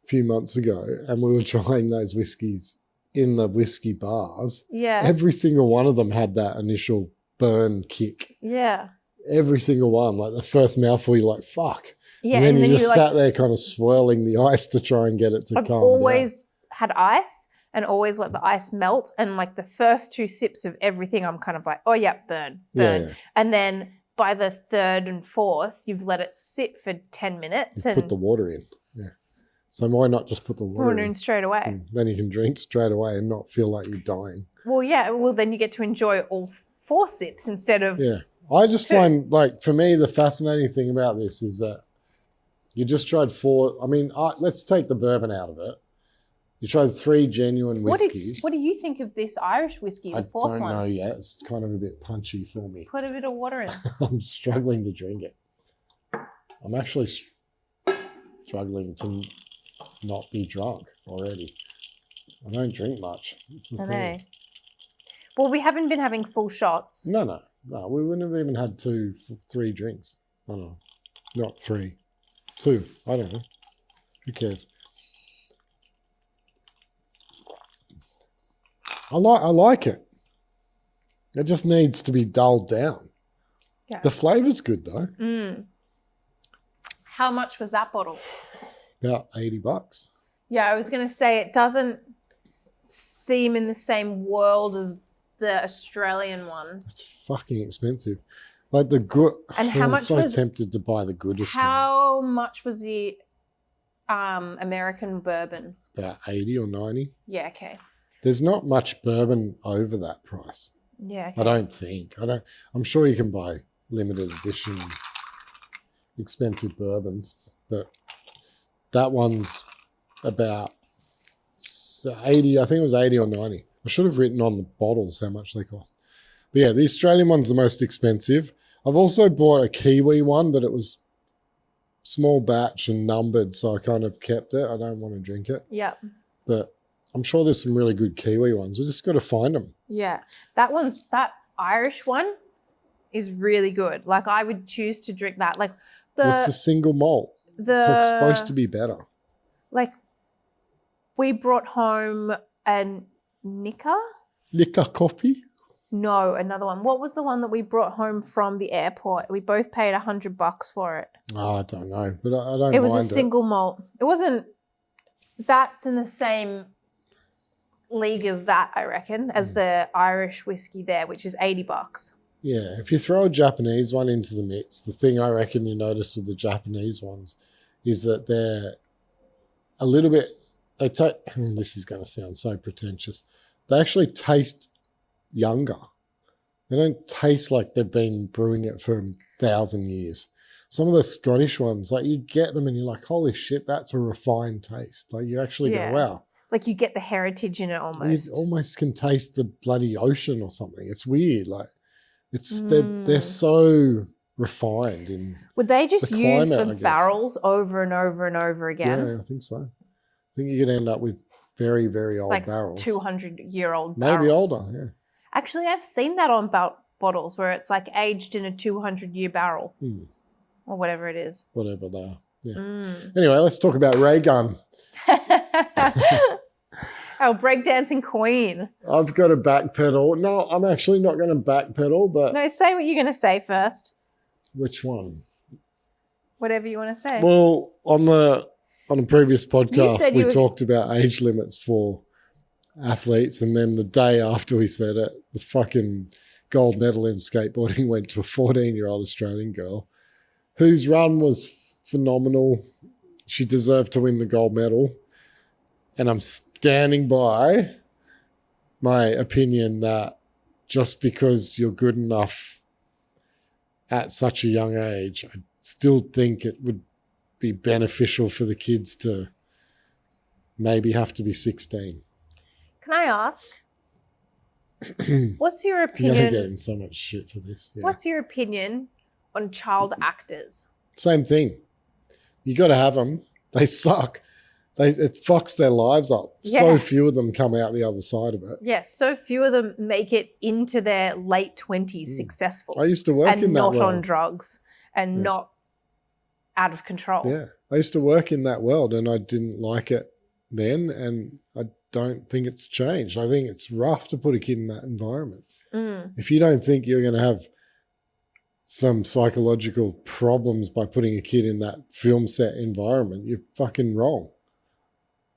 a few months ago and we were trying those whiskeys in the whiskey bars, Yeah. every single one of them had that initial burn kick. Yeah. Every single one. Like the first mouthful, you're like, fuck. Yeah. And then you just like, sat there kind of swirling the ice to try and get it to I've calm always had ice and always let the ice melt. And like the first 2 sips of everything, I'm kind of like, oh, yeah, burn. Yeah. And then by the 3rd and 4th, you've let it sit for 10 minutes down. and Put the water in. Yeah. So why not just put the water pour it in straight away? in? Then you can drink straight away and not feel like you're dying. Well, yeah. Well, then you get to enjoy all 4 sips instead of Yeah. I just find, like, for me, the fascinating thing about this is that you just tried 4. I mean, let's take the bourbon out of it. You tried 3 genuine whiskies. What do you think of this Irish whiskey, the I 4th don't one? know yet. It's kind of a bit punchy for me. Put a bit of water in. I'm struggling to drink it. I'm actually struggling to not be drunk already. I don't drink much. That's the I thing. know. Well, we haven't been having full shots. No. We wouldn't have even had 3 drinks. I don't know. Not 3. 2. I don't know. Who cares? I like it. It just needs to be dulled down. Yeah. The flavour's good though. How much was that bottle? About $80. Yeah, I was going to say it doesn't seem in the same world as the Australian one. It's fucking expensive. Like the good. And how I'm much so was- tempted to buy the good Australian. How much was the American bourbon? About 80 or 90. Yeah, okay. There's not much bourbon over that price. Yeah, okay. I don't think. I'm sure you can buy limited edition expensive bourbons, but that one's about 80. I think it was 80 or 90. I should have written on the bottles how much they cost. But yeah, the Australian one's the most expensive. I've also bought a Kiwi one, but it was small batch and numbered, so I kind of kept it. I don't want to drink it, Yep. but I'm sure there's some really good Kiwi ones. We just got to find them. Yeah. That Irish one is really good. Like, I would choose to drink that. Like, It's a single malt, so it's supposed to be better. Like, we brought home a Nika? Liquor coffee? No, another one. What was the one that we brought home from the airport? We both paid $100 for it. Oh, I don't know, but I don't It was a mind single malt. It wasn't. That's in the same league as that, I reckon, as the Irish whiskey there, which is $80. Yeah, if you throw a Japanese one into the mix, the thing I reckon you notice with the Japanese ones is that they're a little bit, this is going to sound so pretentious, they actually taste younger. They don't taste like they've been brewing it for 1,000 years. some of the Scottish ones, like you get them and you're like, holy shit, that's a refined taste. Like you actually Yeah. go, wow. Like you get the heritage in it almost. You almost can taste the bloody ocean or something. It's weird. Like they're so refined in Would they just the use climate, I the guess. barrels over and over and over again? Yeah, I think so. I think you could end up with very, very old Like barrels. 200-year-old barrels. Maybe older, yeah. Actually, I've seen that on bottles where it's like aged in a 200-year barrel or whatever it is. Whatever they are. Yeah. Anyway, let's talk about ray gun. Our breakdancing queen. I've got a backpedal. No, I'm actually not going to backpedal, but No, say what you're going to say first. which one? Whatever you want to say. Well, on a previous podcast, said we you were- talked about age limits for athletes, and then the day after we said it, the fucking gold medal in skateboarding went to a 14-year-old Australian girl whose run was phenomenal. She deserved to win the gold medal, and I'm standing by my opinion that just because you're good enough at such a young age, I still think it would be beneficial for the kids to maybe have to be 16. Can I ask? What's your I'm going to opinion? get in so much shit for this. Yeah. What's your opinion on child actors? Same thing. You got to have them. They suck. It fucks their lives up. Yeah. So few of them come out the other side of it. Yes, so few of them make it into their late 20s successful. I used to work and in that not world. on drugs and not out of control. Yeah. I used to work in that world and I didn't like it then, and I don't think it's changed. I think it's rough to put a kid in that environment. If you don't think you're going to have some psychological problems by putting a kid in that film set environment, you're fucking wrong.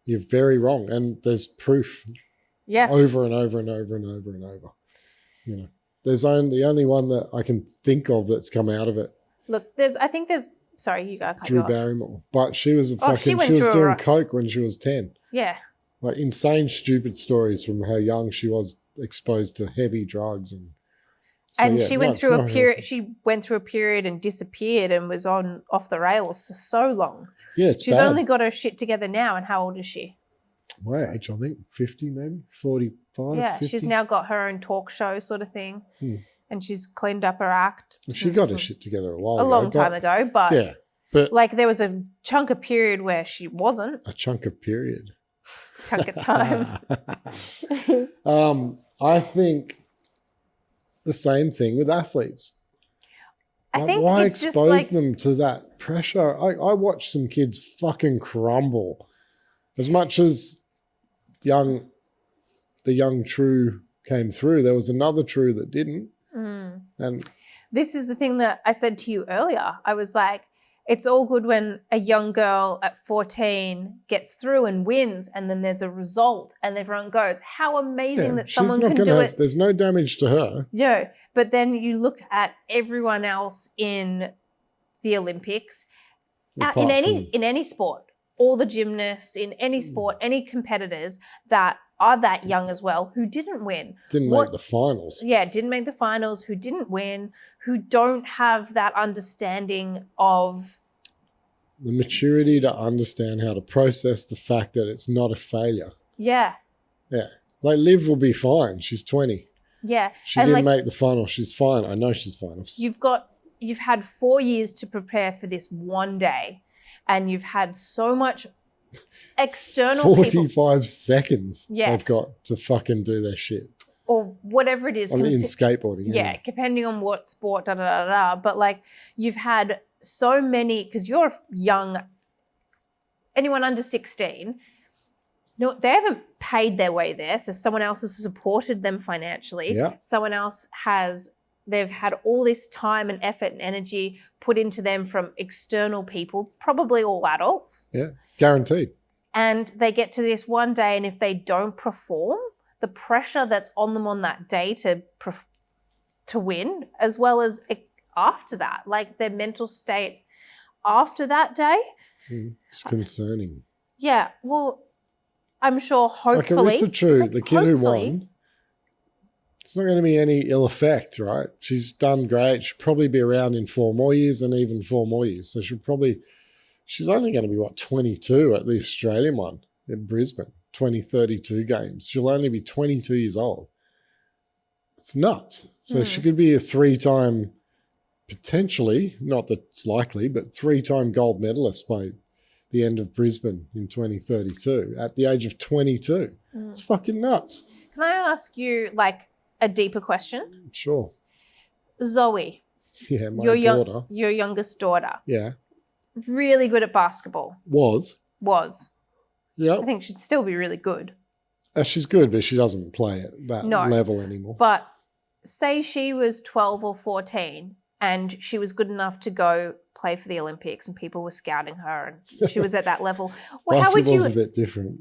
You're very wrong. And there's proof Yeah. over and over and over and over and over. You know, the only one that I can think of that's come out of it, Look, sorry, you go. Cut Drew you off. Barrymore. But she was Oh, she she went was through a doing ru- coke when she was 10. Yeah. Like insane, stupid stories from how young she was exposed to heavy drugs, and so, And yeah, she no, went it's through a not period. healthy. She went through a period and disappeared and was off the rails for so long. Yeah, it's She's bad. only got her shit together now. And how old is she? My age, I think 50, maybe 45. Yeah, 50. she's now got her own talk show sort of thing, and she's cleaned up her act. She got her shit together a while a ago. long time but- ago, but Yeah, but like there was a chunk of period where she wasn't. a chunk of period. Chunk of time. I think the same thing with athletes. I think why it's just expose like them to that pressure? I watched some kids fucking crumble. As much as the young True came through, there was another True that didn't. And this is the thing that I said to you earlier. I was like, it's all good when a young girl at 14 gets through and wins, and then there's a result, and everyone goes, "How amazing that someone can do it!" There's no damage to her. No, but then you look at everyone else in the Olympics, Apart in from- any sport, all the gymnasts in any sport, any competitors that are that young as well who didn't win. Didn't make the finals. Yeah, didn't make the finals, who didn't win, who don't have that understanding of The maturity to understand how to process the fact that it's not a failure. yeah. Yeah. Like Liv will be fine. She's 20. Yeah. She and didn't like make the final. She's fine. I know she's fine. you've had 4 years to prepare for this one day, and you've had so much external people 45 seconds Yeah. they've got to fucking do their shit. or whatever it is. In skateboarding. Yeah, depending on what sport, But like you've had so many, because you're young, anyone under 16, no, they haven't paid their way there. So someone else has supported them financially. Yeah. Someone else they've had all this time and effort and energy put into them from external people, probably all adults. Yeah. Guaranteed. And they get to this one day, and if they don't perform, the pressure that's on them on that day to win, as well as after that, like their mental state after that day. It's concerning. Yeah, well, I'm sure hopefully. Like Arisa True, the kid who hopefully- won, It's not going to be any ill effect, right? She's done great. She'll probably be around in 4 more years and even 4 more years. So she's only going to be, 22 at the Australian one in Brisbane, 2032 games. She'll only be 22 years old. It's nuts. So she could be a 3-time, potentially, not that it's likely, but 3-time gold medalist by the end of Brisbane in 2032 at the age of 22. It's fucking nuts. Can I ask you like a deeper question? Sure. Zoe, Yeah, my your daughter. your youngest daughter, Yeah. really good at basketball. Was. I think she'd still be really good. She's good, but she doesn't play at that level anymore. But say she was 12 or 14 and she was good enough to go play for the Olympics and people were scouting her and she was at that level. Well, how would Basketball's you? a bit different.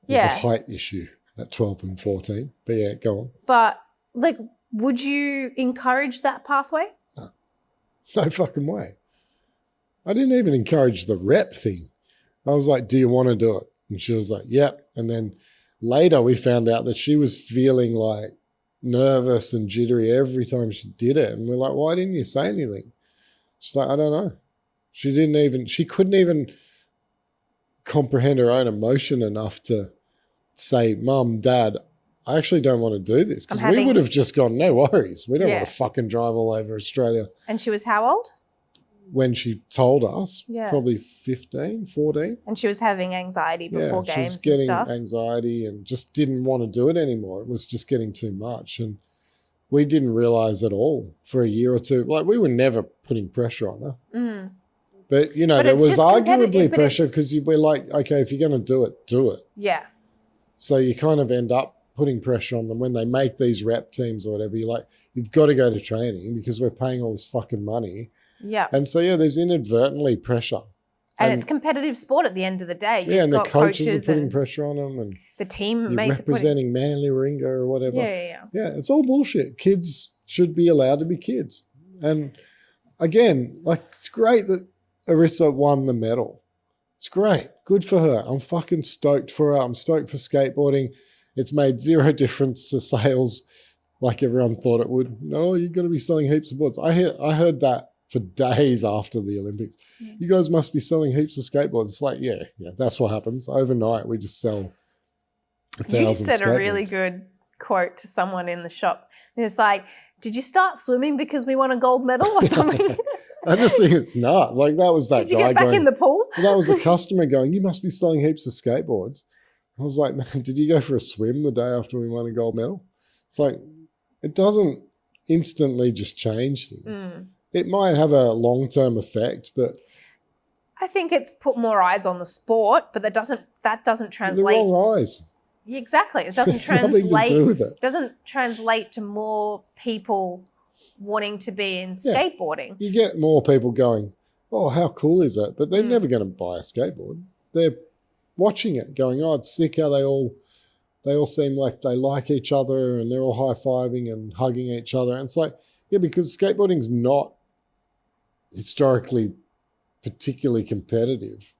There's Yeah. a height issue at 12 and 14. But yeah, go on. But like, would you encourage that pathway? No fucking way. I didn't even encourage the rep thing. I was like, do you want to do it? And she was like, yep. And then later we found out that she was feeling like nervous and jittery every time she did it. And we're like, why didn't you say anything? She's like, I don't know. She couldn't even comprehend her own emotion enough to say, Mum, Dad, I actually don't want to do this. Because we would have just gone, no worries. We don't want to fucking drive all over Australia. And she was how old? When she told us, Yeah. probably 15, 14. And she was having anxiety before she games was getting and stuff. anxiety and just didn't want to do it anymore. It was just getting too much. And we didn't realize at all for a year or two. Like, we were never putting pressure on her. But, But there it's was just competitive, arguably but pressure it's- because we're like, okay, if you're going to do it, do it. Yeah. So you kind of end up putting pressure on them when they make these rep teams or whatever. You're like, you've got to go to training because we're paying all this fucking money. Yeah. And so, there's inadvertently pressure. And it's competitive sport at the end of the day. Yeah, and the got coaches are putting and pressure on them and the you're teammates are putting. representing Manly Warringah or whatever. Yeah. Yeah, it's all bullshit. Kids should be allowed to be kids. And again, like, it's great that Arissa won the medal. It's great. Good for her. I'm fucking stoked for her. I'm stoked for skateboarding. It's made zero difference to sales like everyone thought it would. No, you're going to be selling heaps of boards. I heard that for days after the Olympics. Yeah. You guys must be selling heaps of skateboards. It's like, yeah, that's what happens. Overnight, we just sell 1,000 You said skateboards. a really good quote to someone in the shop. It's like, did you start swimming because we won a gold medal or something? I just think it's not. Like, that was that Did you guy get back going, in the pool? that was a customer going, you must be selling heaps of skateboards. I was like, man, did you go for a swim the day after we won a gold medal? It's like, it doesn't instantly just change things. It might have a long-term effect, but I think it's put more eyes on the sport, but that doesn't the translate. wrong eyes. Exactly. It doesn't It's nothing translate. to do with it. Doesn't translate to more people wanting to be in Yeah. skateboarding. You get more people going, oh, how cool is that? But they're never going to buy a skateboard. They're watching it going, oh, it's sick how they all seem like they like each other and they're all high-fiving and hugging each other. And it's like, yeah, because skateboarding's not historically particularly competitive.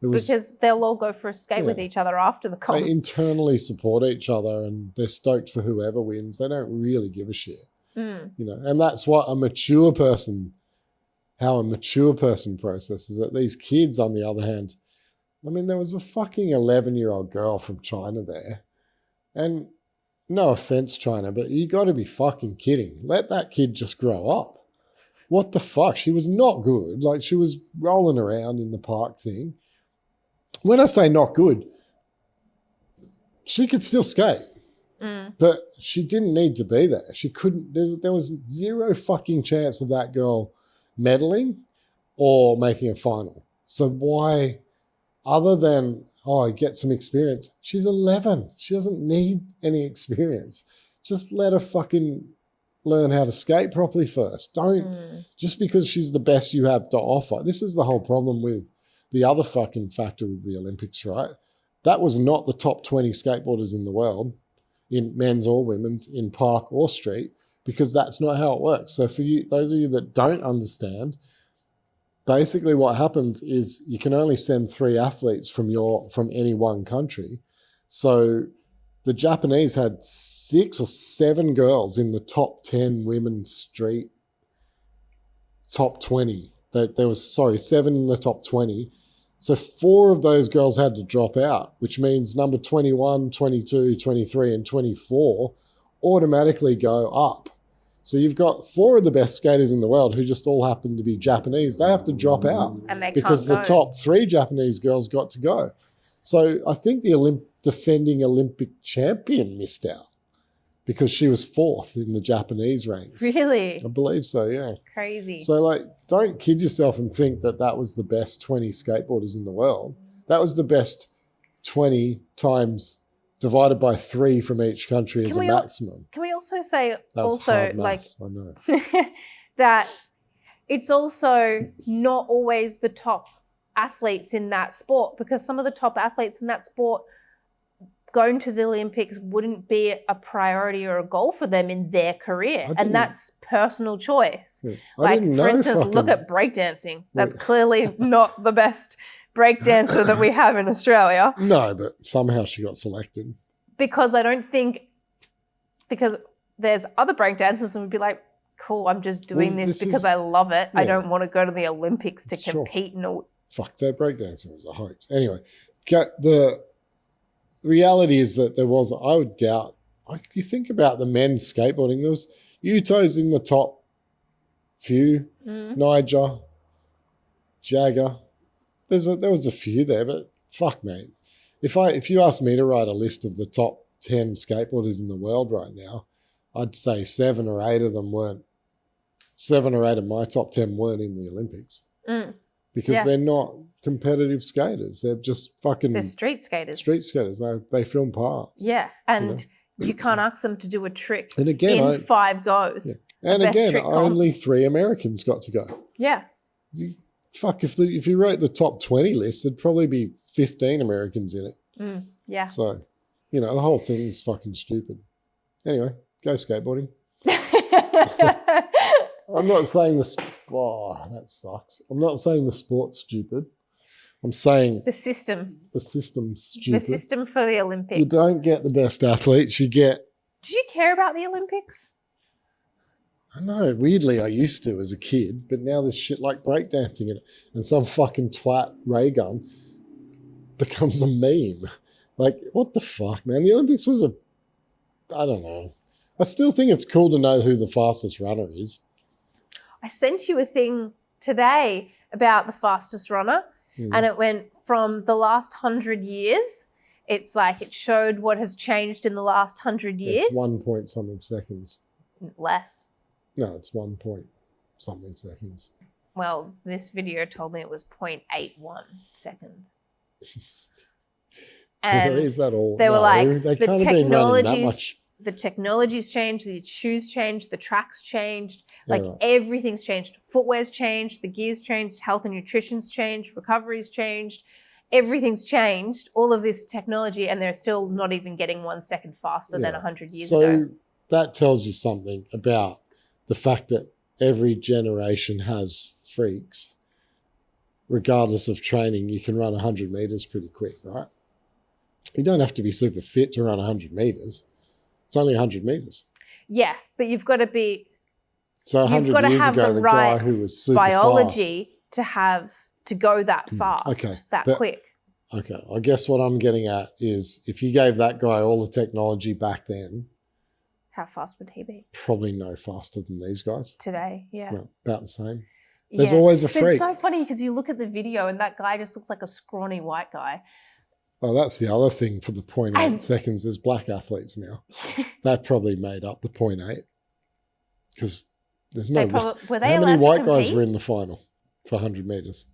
Because they'll all go for a skate with each other after the They comp. internally support each other and they're stoked for whoever wins. They don't really give a shit. And that's what how a mature person processes it. These kids, on the other hand, I mean, there was a fucking 11-year-old girl from China there. And no offense, China, but you got to be fucking kidding. Let that kid just grow up. What the fuck? She was not good. Like, she was rolling around in the park thing. When I say not good, she could still skate. But she didn't need to be there. She couldn't. There was zero fucking chance of that girl medaling or making a final. So why, other than, get some experience, she's 11. She doesn't need any experience. Just let her fucking learn how to skate properly first. Don't, just because she's the best you have to offer. This is the whole problem with the other fucking factor with the Olympics, right? That was not the top 20 skateboarders in the world, in men's or women's, in park or street, because that's not how it works. So for you, those of you that don't understand, basically what happens is you can only send 3 athletes from any one country. So the Japanese had 6 or 7 girls in the top 10 women's street, top 20. There was 7 in the top 20. So 4 of those girls had to drop out, which means number 21, 22, 23, and 24 automatically go up. So you've got 4 of the best skaters in the world who just all happen to be Japanese. They have to drop out And they because can't the go. top 3 Japanese girls got to go. So I think the defending Olympic champion missed out because she was 4th in the Japanese ranks. Really? I believe so, yeah. Crazy. So, like, don't kid yourself and think that that was the best 20 skateboarders in the world. That was the best 20 times divided by 3 from each country as a maximum. Can we also say That was hard maths, I know. that it's also not always the top athletes in that sport, because some of the top athletes in that sport going to the Olympics wouldn't be a priority or a goal for them in their career. And that's personal choice. Yeah. Like, for instance, look at breakdancing. That's clearly not the best breakdancer that we have in Australia. No, but somehow she got selected. Because I don't think, because there's other breakdancers and would be like, cool, I'm just doing this because I love it. Yeah. I don't want to go to the Olympics to compete in all. Fuck, their breakdancing was a hoax. Anyway, the reality is that there was, I would doubt, like, you think about the men's skateboarding, there was Yuto's in the top few, Niger, Jagger. There was a few there, but fuck, mate. If you asked me to write a list of the top 10 skateboarders in the world right now, I'd say 7 or 8 of them weren't. 7 or 8 of my top 10 weren't in the Olympics. Because they're not competitive skaters. They're just fucking... They're street skaters. Street skaters. They film parts. Yeah, and you can't ask them to do a trick and again, in 5 goes. Yeah. And again, only 3 Americans got to go. Yeah. If you wrote the top 20 list, there'd probably be 15 Americans in it. Yeah. So, the whole thing's fucking stupid. Anyway, go skateboarding. I'm not saying that sucks. I'm not saying the sport's stupid. I'm saying the system. The system's stupid. The system for the Olympics. You don't get the best athletes. You get... Did you care about the Olympics? I know. Weirdly, I used to as a kid, but now there's shit like breakdancing in it, and some fucking twat ray becomes a meme. Like, what the fuck, man? The Olympics was I don't know. I still think it's cool to know who the fastest runner is. I sent you a thing today about the fastest runner, and it went from the last 100 years. It's like it showed what has changed in the last 100 years. It's 1 point something seconds. Less. No, it's 1 point something seconds. Well, this video told me it was 0.81 seconds. And is that all? They were like, they can't have been running that much. The technology's changed, the shoes changed, the tracks changed, everything's changed. Footwear's changed, the gear's changed, health and nutrition's changed, recovery's changed. Everything's changed, all of this technology, and they're still not even getting 1 second faster than 100 years ago. So that tells you something about the fact that every generation has freaks. Regardless of training, you can run 100 meters pretty quick, right? You don't have to be super fit to run 100 meters. It's only 100 meters. Yeah, but you've got to be... So 100 years ago, the guy who was super biology fast, to go that fast, quick. Okay, I guess what I'm getting at is if you gave that guy all the technology back then... How fast would he be? Probably no faster than these guys. Today, yeah. Well, about the same. There's always a freak. But it's so funny because you look at the video and that guy just looks like a scrawny white guy. Oh, that's the other thing for the 0.8 seconds. There's black athletes now. That probably made up the 0.8 because there's no... How many white guys were in the final for 100 metres?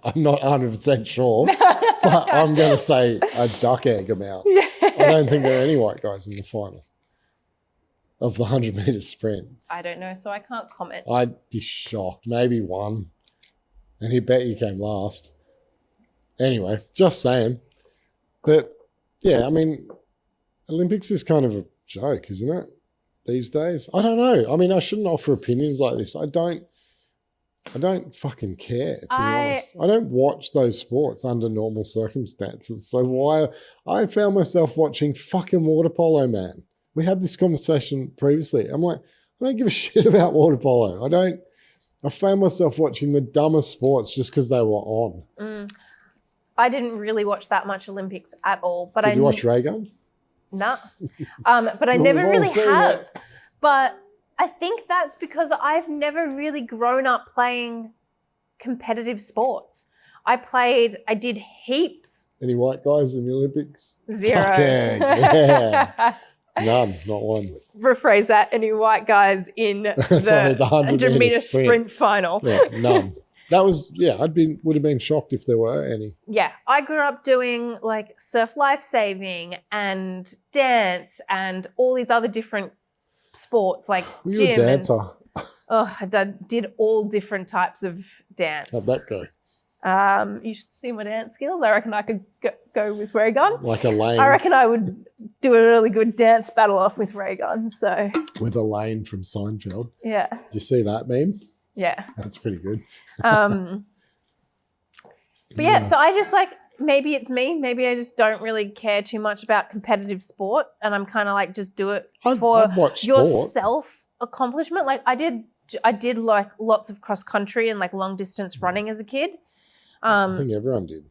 I'm not 100% sure, but I'm going to say a duck egg amount. I don't think there are any white guys in the final of the 100 metre sprint. I don't know, so I can't comment. I'd be shocked. Maybe one. And he'd bet you came last. Anyway, just saying. But, yeah, I mean, Olympics is kind of a joke, isn't it, these days? I don't know. I mean, I shouldn't offer opinions like this. I don't I don't fucking care, to be honest. I don't watch those sports under normal circumstances. So why? I found myself watching fucking water polo, man. We had this conversation previously. I'm like, I don't give a shit about water polo. I found myself watching the dumbest sports just because they were on. I didn't really watch that much Olympics at all. But Did you watch Ray Gun? Nah. But I never really have. But I think that's because I've never really grown up playing competitive sports. I did heaps. Any white guys in the Olympics? 0. Fucking, yeah. None, not one. Rephrase that. Any white guys in the 100 meter sprint final? Yeah, none. That was, would have been shocked if there were any. Yeah, I grew up doing like surf lifesaving and dance and all these other different sports like Were gym. you a dancer? I did all different types of dance. How'd that go? You should see my dance skills. I reckon I could go with ray gun. Like a lane. I reckon I would do a really good dance battle off with ray gun. So with a lane from Seinfeld. Yeah. Did you see that meme? Yeah. That's pretty good. But yeah, so I just like, maybe it's me. Maybe I just don't really care too much about competitive sport, and I'm kind of like just do it for your self-accomplishment. Like I did like lots of cross country and like long distance running as a kid. I think everyone did.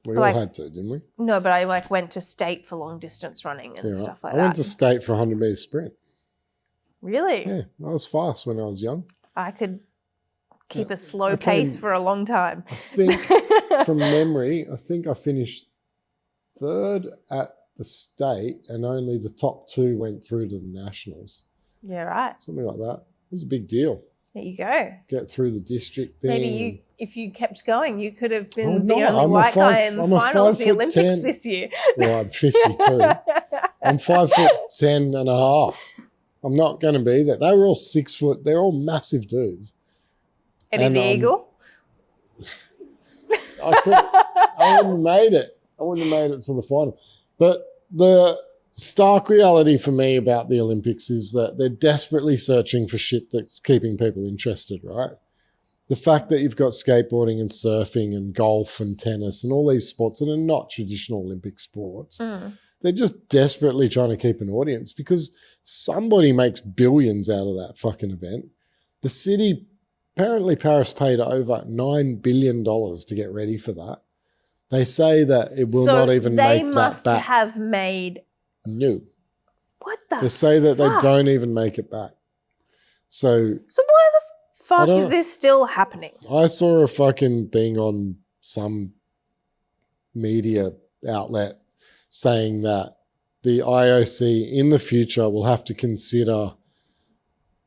We all had to, didn't we? No, but I like went to state for long distance running and stuff like that. I went to state for 100 meter sprint. Really? Yeah, I was fast when I was young. I could keep a slow pace for a long time. I think from memory, I think I finished third at the state and only the top 2 went through to the nationals. Yeah, right. Something like that. It was a big deal. There you go. Get through the district thing. Maybe if you kept going, you could have been the only white guy in the finals of the Olympics this year. Well, I'm 52. I'm 5'10" and a half. I'm not going to be there. They were all 6 foot. They're all massive dudes. Eddie the Eagle? I wouldn't have made it. I wouldn't have made it to the final. But the stark reality for me about the Olympics is that they're desperately searching for shit that's keeping people interested, right? The fact that you've got skateboarding and surfing and golf and tennis and all these sports that are not traditional Olympic sports, they're just desperately trying to keep an audience because somebody makes billions out of that fucking event. The city, apparently Paris paid over $9 billion to get ready for that. They say that it will not even make that back. They must have made... No. What the They say that they don't even make it back. So why the fuck is this still happening? I saw a fucking thing on some media outlet saying that the IOC in the future will have to consider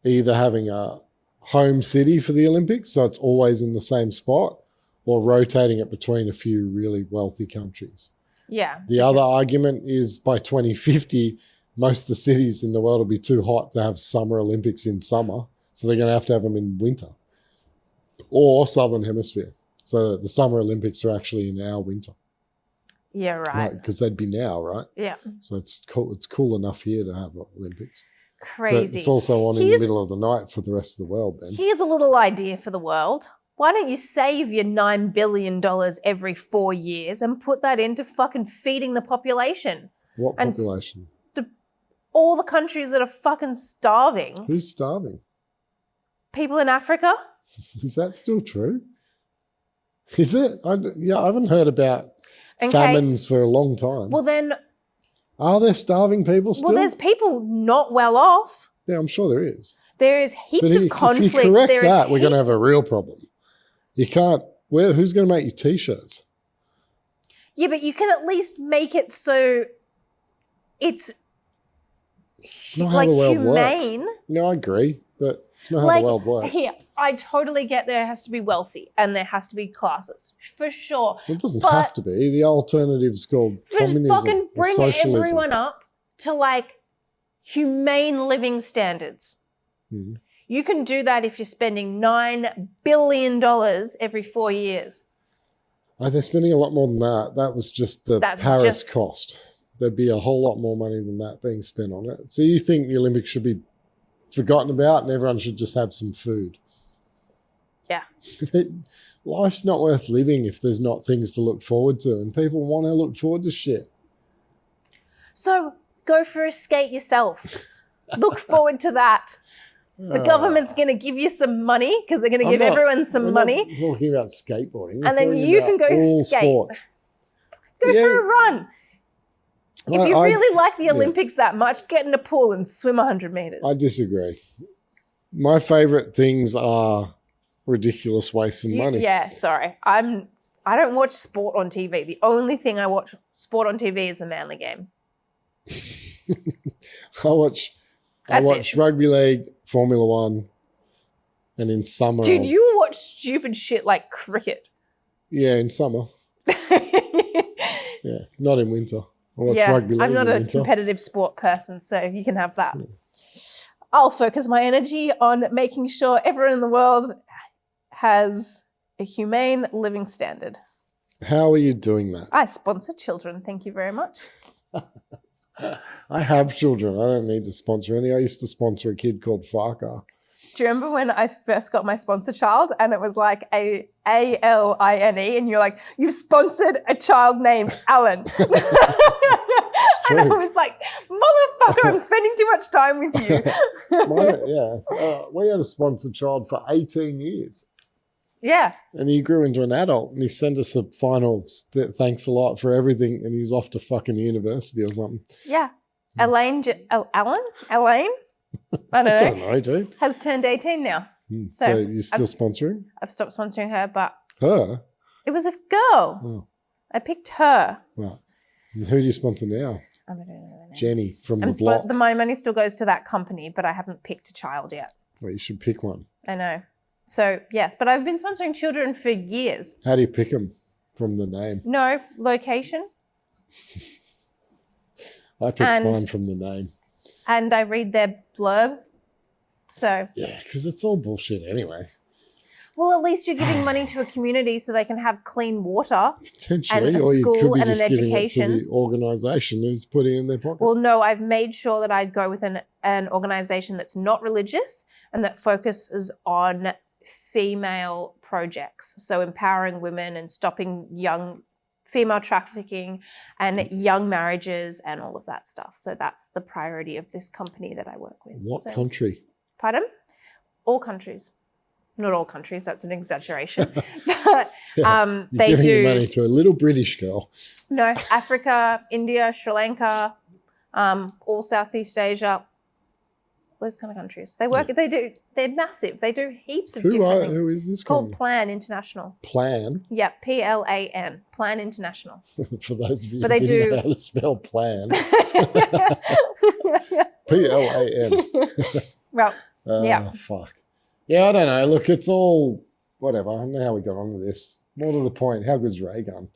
either having a home city for the Olympics, so it's always in the same spot, or rotating it between a few really wealthy countries. Yeah. The other argument is by 2050, most of the cities in the world will be too hot to have summer Olympics in summer, so they're going to have them in winter or Southern Hemisphere. So the summer Olympics are actually in our winter. Yeah, right. Because they'd be now, right? Yeah. So it's cool enough here to have Olympics. Crazy. But it's also on in the middle of the night for the rest of the world then. Here's a little idea for the world. Why don't you save your $9 billion every 4 years and put that into fucking feeding the population? What population? All the countries that are fucking starving. Who's starving? People in Africa. Is that still true? Is it? I haven't heard about famines for a long time. Well then... Are there starving people still? Well, there's people not well off. Yeah, I'm sure there is. There is heaps of conflict. If you correct that, we're going to have a real problem. You can't... Who's going to make you T-shirts? Yeah, but you can at least make it so it's not how the world humane. Works. No, I agree, but it's not how the world works. Here, I totally get there has to be wealthy and there has to be classes, for sure. It doesn't have to be. The alternative's called communism fucking bring or socialism. everyone up to like humane living standards. Mm-hmm. You can do that if you're spending $9 billion every 4 years. Oh, they're spending a lot more than that. That was just the Paris cost. There'd be a whole lot more money than that being spent on it. So you think the Olympics should be forgotten about and everyone should just have some food? Yeah. Life's not worth living if there's not things to look forward to, and people want to look forward to shit. So go for a skate yourself. Look forward to that. The government's going to give you some money because they're going to give everyone some money. Not talking about skateboarding. And then you can go skate. Sports. Go for a run. If you really like the Olympics that much, get in a pool and swim 100 meters. I disagree. My favourite things are ridiculous wastes of money. Yeah, sorry. I don't watch sport on TV. The only thing I watch sport on TV is the Manly game. I watch rugby league, Formula One, and in summer. Dude, you watch stupid shit like cricket. Yeah, in summer. Yeah, not in winter. I watch rugby league. I'm not a winter. competitive sport person, so you can have that. Yeah. I'll focus my energy on making sure everyone in the world has a humane living standard. How are you doing that? I sponsor children. Thank you very much. I have children. I don't need to sponsor any. I used to sponsor a kid called Farker. Do you remember when I first got my sponsor child and it was like A-L-I-N-E and you're like, you've sponsored a child named Alan. And I was like, motherfucker, I'm spending too much time with you. We had a sponsored child for 18 years. Yeah. And he grew into an adult and he sent us a final thanks a lot for everything and he's off to fucking university or something. Yeah. Elaine? I don't know, dude. Has turned 18 now. So you're still sponsoring? I've stopped sponsoring her, but... Her? It was a girl. Oh. I picked her. Right. And who do you sponsor now? I don't know her name. Jenny from the block. My money still goes to that company, but I haven't picked a child yet. Well, you should pick one. I know. So, yes, but I've been sponsoring children for years. How do you pick them from the name? No, location. I picked one from the name. And I read their blurb. So. Yeah, because it's all bullshit anyway. Well, at least you're giving money to a community so they can have clean water. Potentially, and a or you school could be and just an giving education. it to the organisation who's putting it in their pocket. Well, no, I've made sure that I go with an organisation that's not religious and that focuses on female projects. So empowering women and stopping young female trafficking and young marriages and all of that stuff. So that's the priority of this company that I work with. What country? Pardon? All countries. Not all countries, that's an exaggeration. But you're they giving do your money to a little British girl. No, Africa, India, Sri Lanka, all Southeast Asia, those kind of countries. They work. Yeah. They're massive. They do heaps of different things. Who is this? It's called Plan International. Plan. Yeah, PLAN. Plan International. For those of you who didn't know how to spell plan. PLAN. Well, yeah. Fuck. Yeah, I don't know. Look, it's all whatever. I don't know how we got onto this. More to the point, how good's Ray gun?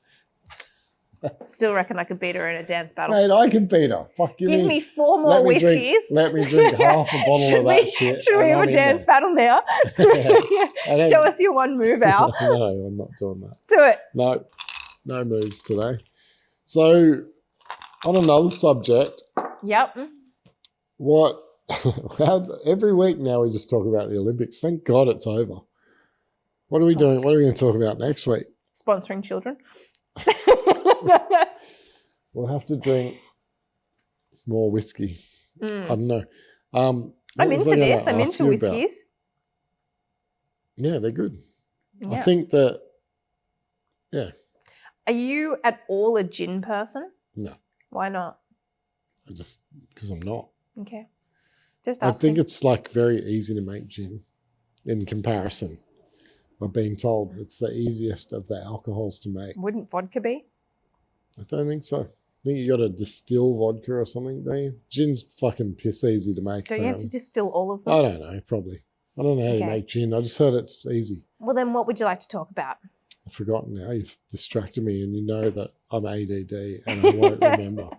Still reckon I could beat her in a dance battle. Mate, I can beat her. Fuck you. Give me 4 more whiskies. Let me drink half a bottle of that shit. Should we have a dance battle now? Show us your one move, Al. No, I'm not doing that. Do it. No moves today. So, on another subject. Yep. Every week now we just talk about the Olympics. Thank God it's over. What are we doing? What are we going to talk about next week? Sponsoring children. We'll have to drink more whiskey. I don't know. I'm into this. I'm into whiskeys. Yeah, they're good. Yeah. I think that, yeah. Are you at all a gin person? No. Why not? Because I'm not. Okay. Just I asking. think it's like very easy to make gin in comparison. I've been told it's the easiest of the alcohols to make. Wouldn't vodka be? I don't think so. I think you got to distill vodka or something, don't you? Gin's fucking piss easy to make. Don't you have to distill all of them? I don't know, probably. I don't know how you make gin. I just heard it's easy. Well, then what would you like to talk about? I've forgotten now. You've distracted me and you know that I'm ADD and I won't remember.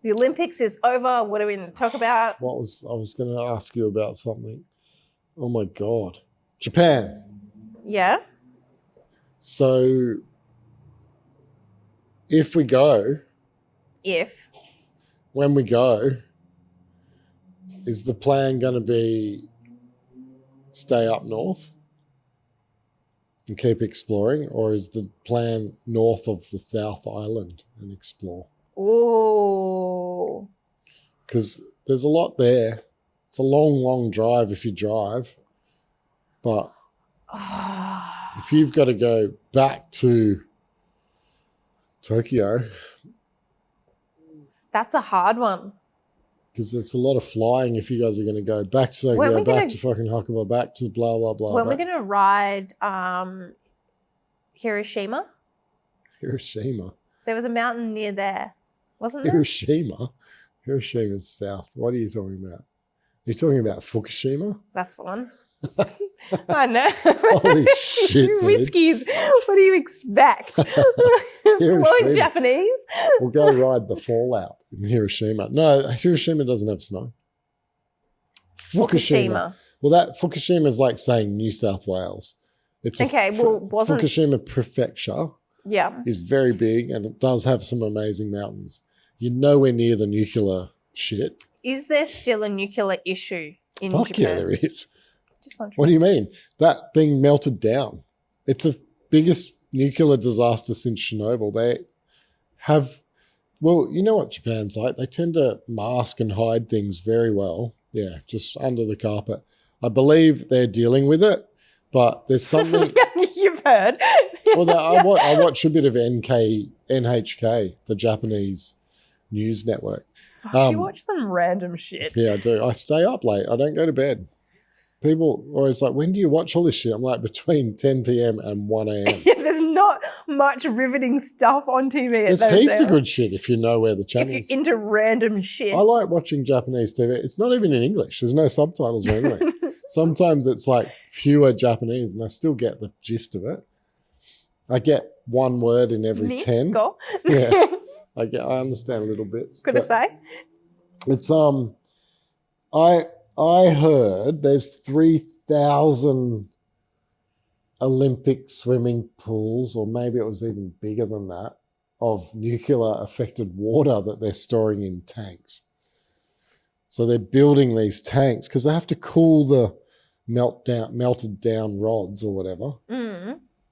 The Olympics is over. What are we going to talk about? I was going to ask you about something. Oh, my God. Japan. Yeah. So when we go, is the plan going to be stay up north and keep exploring, or is the plan north of the South Island and explore? Oh. Because there's a lot there. It's a long, long drive if you drive. But if you've got to go back to Tokyo, that's a hard one. because it's a lot of flying if you guys are going to go back to Tokyo, back to fucking Hakuba, back to blah, blah, blah. When we're going to ride Hiroshima, there was a mountain near there, wasn't there? Hiroshima's south. What are you talking about? Are you talking about Fukushima? That's the one. I know. Holy shit, dude. Whiskies. What do you expect? Fluent Japanese. We'll go ride the Fallout in Hiroshima. No, Hiroshima doesn't have snow. Fukushima. Well, that Fukushima is like saying New South Wales. It's wasn't Fukushima Prefecture? Yeah, is very big and it does have some amazing mountains. You're nowhere near the nuclear shit. Is there still a nuclear issue in Fuck Japan? Yeah, there is. Just wondering. What do you mean? That thing melted down. It's the biggest nuclear disaster since Chernobyl. They have, well, you know what Japan's like. They tend to mask and hide things very well. Yeah, just under the carpet. I believe they're dealing with it, but there's something. You've heard. Well, I watch a bit of NHK, the Japanese news network. You watch some random shit. Yeah, I do. I stay up late. I don't go to bed. People always like, when do you watch all this shit? I'm like, between 10 p.m. and 1 a.m. There's not much riveting stuff on TV. There's heaps of good shit if you know where the channel is. If you're into random shit. I like watching Japanese TV. It's not even in English. There's no subtitles or anything. Sometimes it's like pure Japanese and I still get the gist of it. I get one word in every 10. Yeah. I understand little bits. Could I say? It's I heard there's 3,000 Olympic swimming pools, or maybe it was even bigger than that, of nuclear affected water that they're storing in tanks. So they're building these tanks because they have to cool the melted down rods or whatever,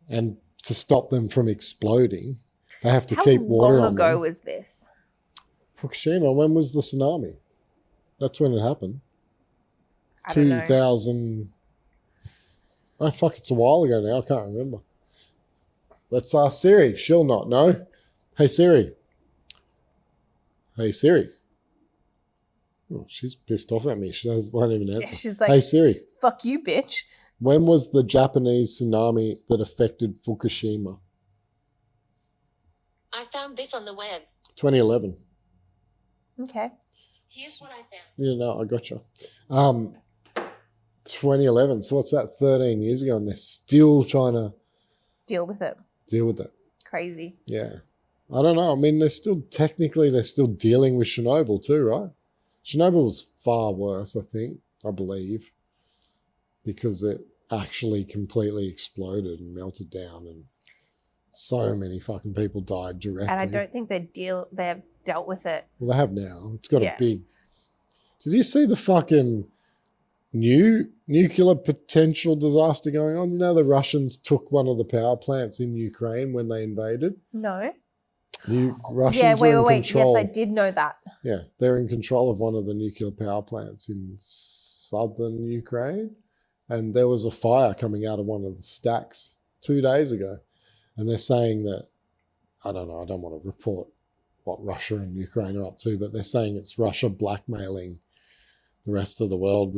and to stop them from exploding, they have to keep water on them. How long ago was this? Fukushima. When was the tsunami? That's when it happened. I don't know. 2000. Oh, fuck, it's a while ago now. I can't remember. Let's ask Siri. She'll not know. Hey, Siri. Hey, Siri. Oh, she's pissed off at me. She won't even answer. Yeah, she's like, hey, Siri. Fuck you, bitch. When was the Japanese tsunami that affected Fukushima? I found this on the web. 2011. Okay. Here's what I found. Yeah, no, I gotcha. 2011. So what's that? 13 years ago, and they're still trying to deal with it. Crazy. Yeah. I don't know. I mean, they're still dealing with Chernobyl too, right? Chernobyl was far worse, I believe, because it actually completely exploded and melted down, and so many fucking people died directly. And I don't think they've dealt with it. Well, they have now. It's got a big. Did you see the fucking new nuclear potential disaster going on? You know, the Russians took one of the power plants in Ukraine when they invaded. No. The Russians are in control. Yes, I did know that. Yeah, they're in control of one of the nuclear power plants in southern Ukraine. And there was a fire coming out of one of the stacks 2 days ago. And they're saying that, I don't know, I don't want to report what Russia and Ukraine are up to, but they're saying it's Russia blackmailing the rest of the world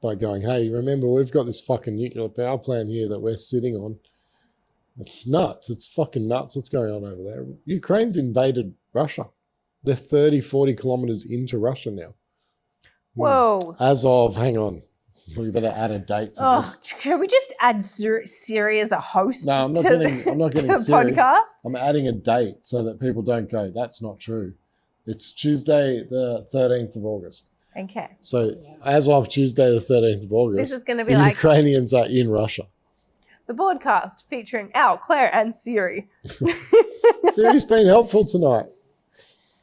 by going, hey, remember, we've got this fucking nuclear power plant here that we're sitting on. It's nuts. It's fucking nuts what's going on over there. Ukraine's invaded Russia. They're 30, 40 kilometers into Russia now. Whoa. As of, hang on, we better add a date to this. Should we just add Siri as a host No, I'm not getting the Siri. podcast? I'm adding a date so that people don't go, that's not true. It's Tuesday, the 13th of August. Okay. So as of Tuesday, the 13th of August, this is going to be the like Ukrainians are in Russia. The Boardcast featuring Al, Claire, and Siri. Siri's been helpful tonight.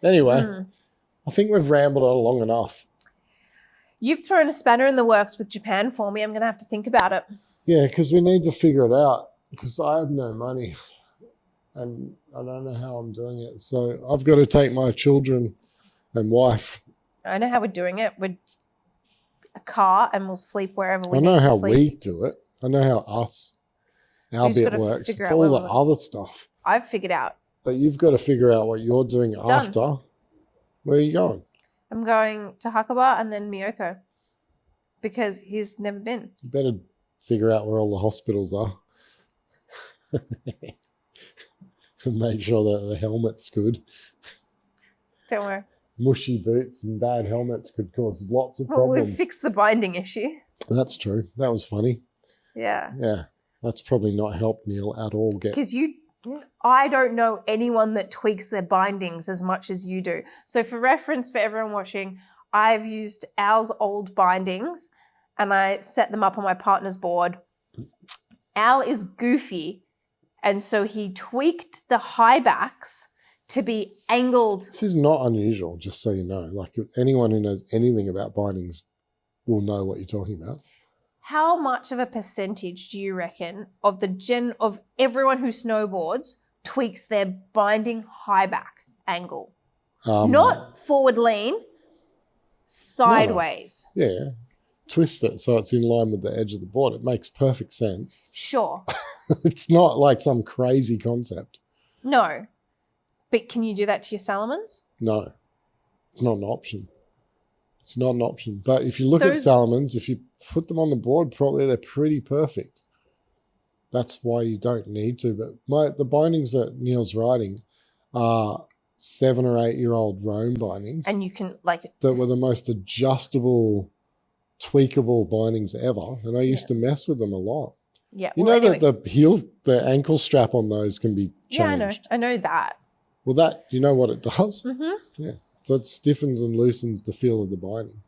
Anyway, I think we've rambled on long enough. You've thrown a spanner in the works with Japan for me. I'm going to have to think about it. Yeah, because we need to figure it out because I have no money and I don't know how I'm doing it. So I've got to take my children and wife. I know how we're doing it. We're a car and we'll sleep wherever we I need know to how sleep. we do it. I know how our just bit gotta works. figure It's out all the whether- other stuff. I've figured out. But you've got to figure out what you're doing after. Where are you going? I'm going to Hakuba and then Miyoko because he's never been. You better figure out where all the hospitals are. And make sure that the helmet's good. Don't worry. Mushy boots and bad helmets could cause lots of Well, we've problems. fixed the binding issue. That's true. That was funny. Yeah. Yeah. That's probably not helped Neil at all. Because I don't know anyone that tweaks their bindings as much as you do. So for reference for everyone watching, I've used Al's old bindings and I set them up on my partner's board. Al is goofy, and so he tweaked the high backs to be angled. This is not unusual, just so you know. Like anyone who knows anything about bindings will know what you're talking about. How much of a percentage do you reckon of of everyone who snowboards tweaks their binding high back angle? Not forward lean, sideways. No. Yeah. Twist it so it's in line with the edge of the board. It makes perfect sense. Sure. It's not like some crazy concept. No. But can you do that to your Salomons? No. It's not an option. It's not an option. But if you look at Salomons, if you put them on the board properly, they're pretty perfect. That's why you don't need to. But the bindings that Neil's riding are 7 or 8 year old Rome bindings. And you can that were the most adjustable, tweakable bindings ever. And I used to mess with them a lot. Yeah. You know that the ankle strap on those can be changed. Yeah, I know. I know that. Well, you know what it does? Mm-hmm. Yeah. So it stiffens and loosens the feel of the binding.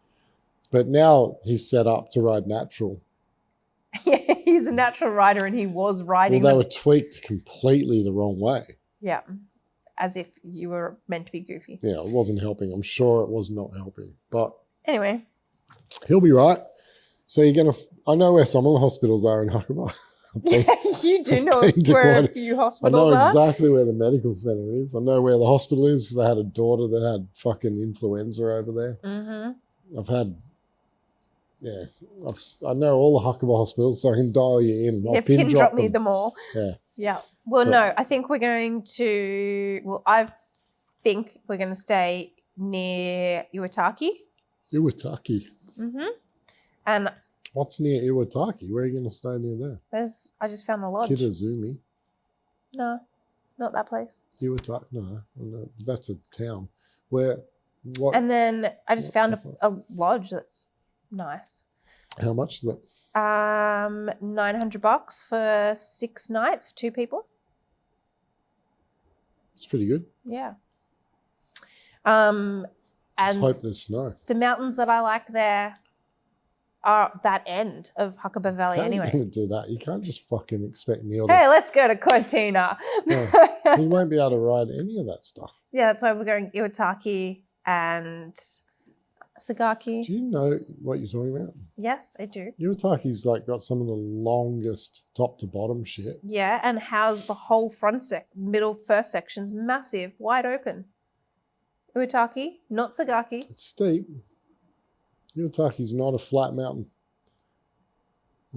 But now he's set up to ride natural. Yeah, he's a natural rider and he was riding Well, they were tweaked completely the wrong way. Yeah, as if you were meant to be goofy. Yeah, it wasn't helping. I'm sure it was not helping. But anyway. He'll be right. So I know where some of the hospitals are in Hakuba. You do know where a few hospitals are? I know are? exactly where the medical centre is. I know where the hospital is because I had a daughter that had fucking influenza over there. Mm-hmm. I know all the Hakuba hospitals, so I can dial you in. I'll pin drop me them all. Yeah. Yeah. Well, no, I think we're going to, I think we're going to stay near Iwataki. Iwataki. Mm-hmm. And what's near Iwataki? Where are you going to stay near there? I just found the lodge. Kitazumi. No, not that place. Iwataki? No, that's a town. What? And then I just found a lodge that's nice. How much is it? $900 for 6 nights for 2 people. It's pretty good. Yeah. Let's and hope there's snow. The mountains that I like there are that end of Hakuba Valley How anyway. Are you going to do that? You can't just fucking expect Neil to... Hey, let's go to Cortina. No, he won't be able to ride any of that stuff. Yeah, that's why we're going Iwataki and Sagaki. Do you know what you're talking about? Yes, I do. Iwataki's got some of the longest top to bottom shit. Yeah, and how's the whole middle first section's massive, wide open. Iwataki, not Sagaki. It's steep. Iwataki's not a flat mountain.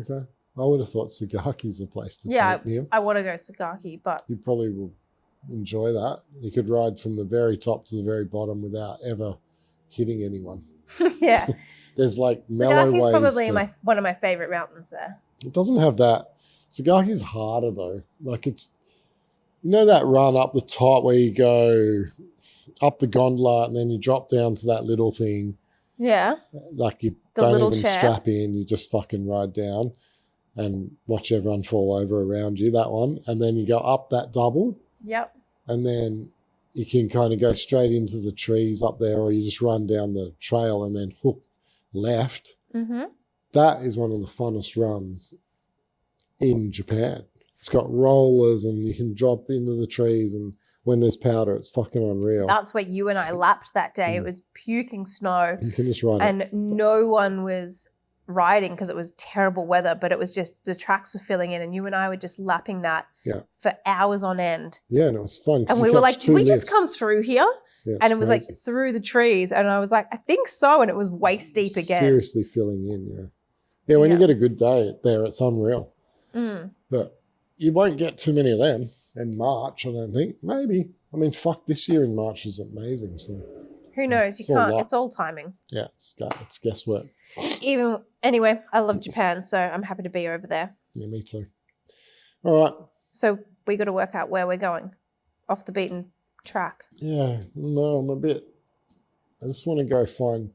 Okay. I would have thought Sagaki's a place to take Neil. I want to go Sagaki, but... You probably will enjoy that. You could ride from the very top to the very bottom without ever hitting anyone. Yeah. There's mellow ways. Sagaki's probably one of my favourite mountains there. It doesn't have that. Sagaki's harder though. It's, that run up the top where you go up the gondola and then you drop down to that little thing. Yeah. You don't even strap in, you just fucking ride down and watch everyone fall over around you, that one. And then you go up that double. Yep. And then you can kind of go straight into the trees up there, or you just run down the trail and then hook left. Mm-hmm. That is one of the funnest runs in Japan. It's got rollers and you can drop into the trees and when there's powder. It's fucking unreal. That's where you and I lapped that day. It was puking snow. You can just ride And it. no one was riding because it was terrible weather, but it was just the tracks were filling in and you and I were just lapping that for hours on end. Yeah, and it was fun. And we were like, did we just come through here? Yeah, and it was crazy. like through the trees. And I was like, I think so. And it was waist deep again. Seriously filling in, yeah. Yeah, when you get a good day there, it's unreal. But you won't get too many of them in March, I don't think. Maybe. I mean, fuck, this year in March was amazing. So who knows? You can't. It's all timing. Yeah, it's guesswork. Anyway, I love Japan, so I'm happy to be over there. Yeah, me too. All right. So we got to work out where we're going off the beaten track. Yeah, no, I just want to go find,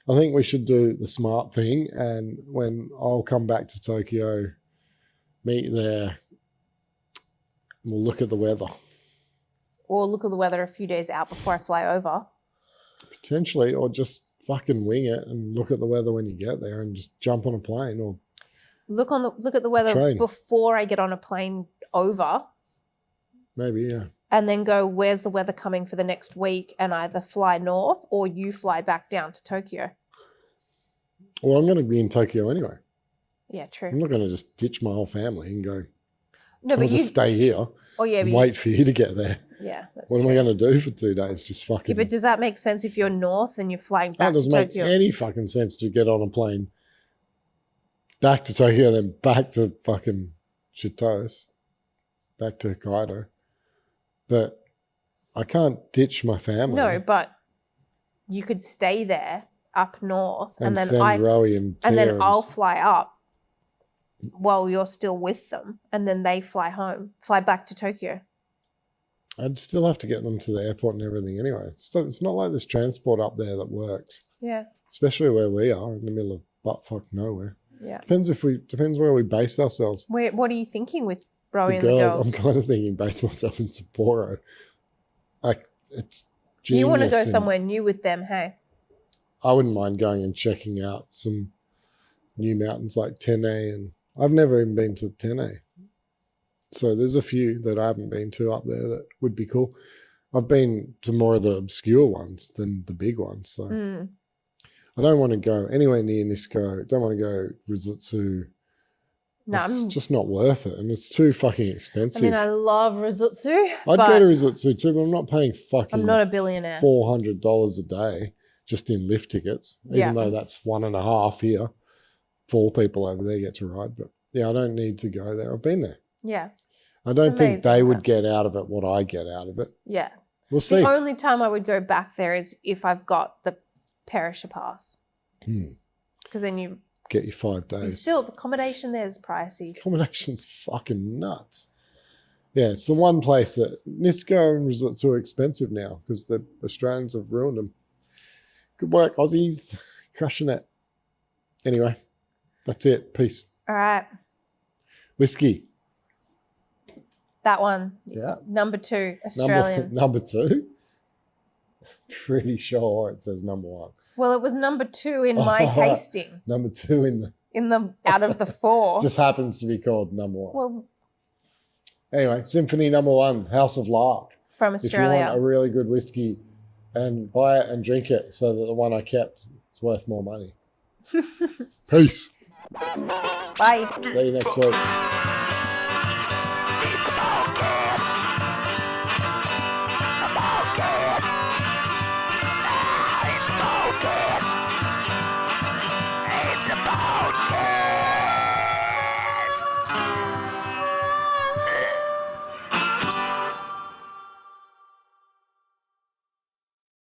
I think we should do the smart thing, and when I'll come back to Tokyo, meet there, we'll look at the weather. Or look at the weather a few days out before I fly over. Potentially, or just fucking wing it and look at the weather when you get there and just jump on a plane or look at the weather train. Before I get on a plane over. Maybe, yeah. And then go, where's the weather coming for the next week, and either fly north or you fly back down to Tokyo. Well, I'm going to be in Tokyo anyway. Yeah, true. I'm not going to just ditch my whole family and go, No, I'll just stay here and wait for you to get there. Yeah, that's What true. am I going to do for 2 days? Just fucking... Yeah, but does that make sense if you're north and you're flying back to Tokyo? That doesn't make any fucking sense to get on a plane back to Tokyo and then back to fucking Chitos, back to Hokkaido. But I can't ditch my family. No, but you could stay there up north and then send Rowie and Tia then I'll fly up while you're still with them, and then they fly back to Tokyo. I'd still have to get them to the airport and everything anyway. It's not like there's transport up there that works. Yeah. Especially where we are in the middle of buttfuck nowhere. Yeah. Depends where we base ourselves. What are you thinking with Rowie and the girls? girls? I'm kind of thinking base myself in Sapporo. Like, it's genius. You want to go somewhere new with them, hey? I wouldn't mind going and checking out some new mountains like Tene, and I've never even been to Tene. So there's a few that I haven't been to up there that would be cool. I've been to more of the obscure ones than the big ones. So I don't want to go anywhere near Nisco. Don't want to go Rizutsu. No, it's just not worth it. And it's too fucking expensive. I mean, I love Rizutsu. I'd go to Rizutsu too, but I'm not paying fucking I'm not a billionaire. $400 a day just in lift tickets, even though that's 1.5 here. 4 people over there get to ride. But yeah, I don't need to go there. I've been there. Yeah. I don't think they would get out of it what I get out of it. Yeah. We'll see. The only time I would go back there is if I've got the Perisher pass. Because then you get your 5 days. Still, the accommodation there is pricey. Accommodation's fucking nuts. Yeah, it's the one place that Nisco and Rizutsu are expensive now because the Australians have ruined them. Good work, Aussies. Crushing it. Anyway, that's it. Peace. All right. Whiskey. That one. Yeah. Number 2, Australian. Number 2? Pretty sure it says number 1. Well, it was number 2 in my tasting. Number 2 in the out of the 4. Just happens to be called number 1. Well, anyway, Symphony No. 1, House of Lark. From Australia. If you want a really good whiskey, and buy it and drink it so that the one I kept is worth more money. Peace. Bye. See you next week.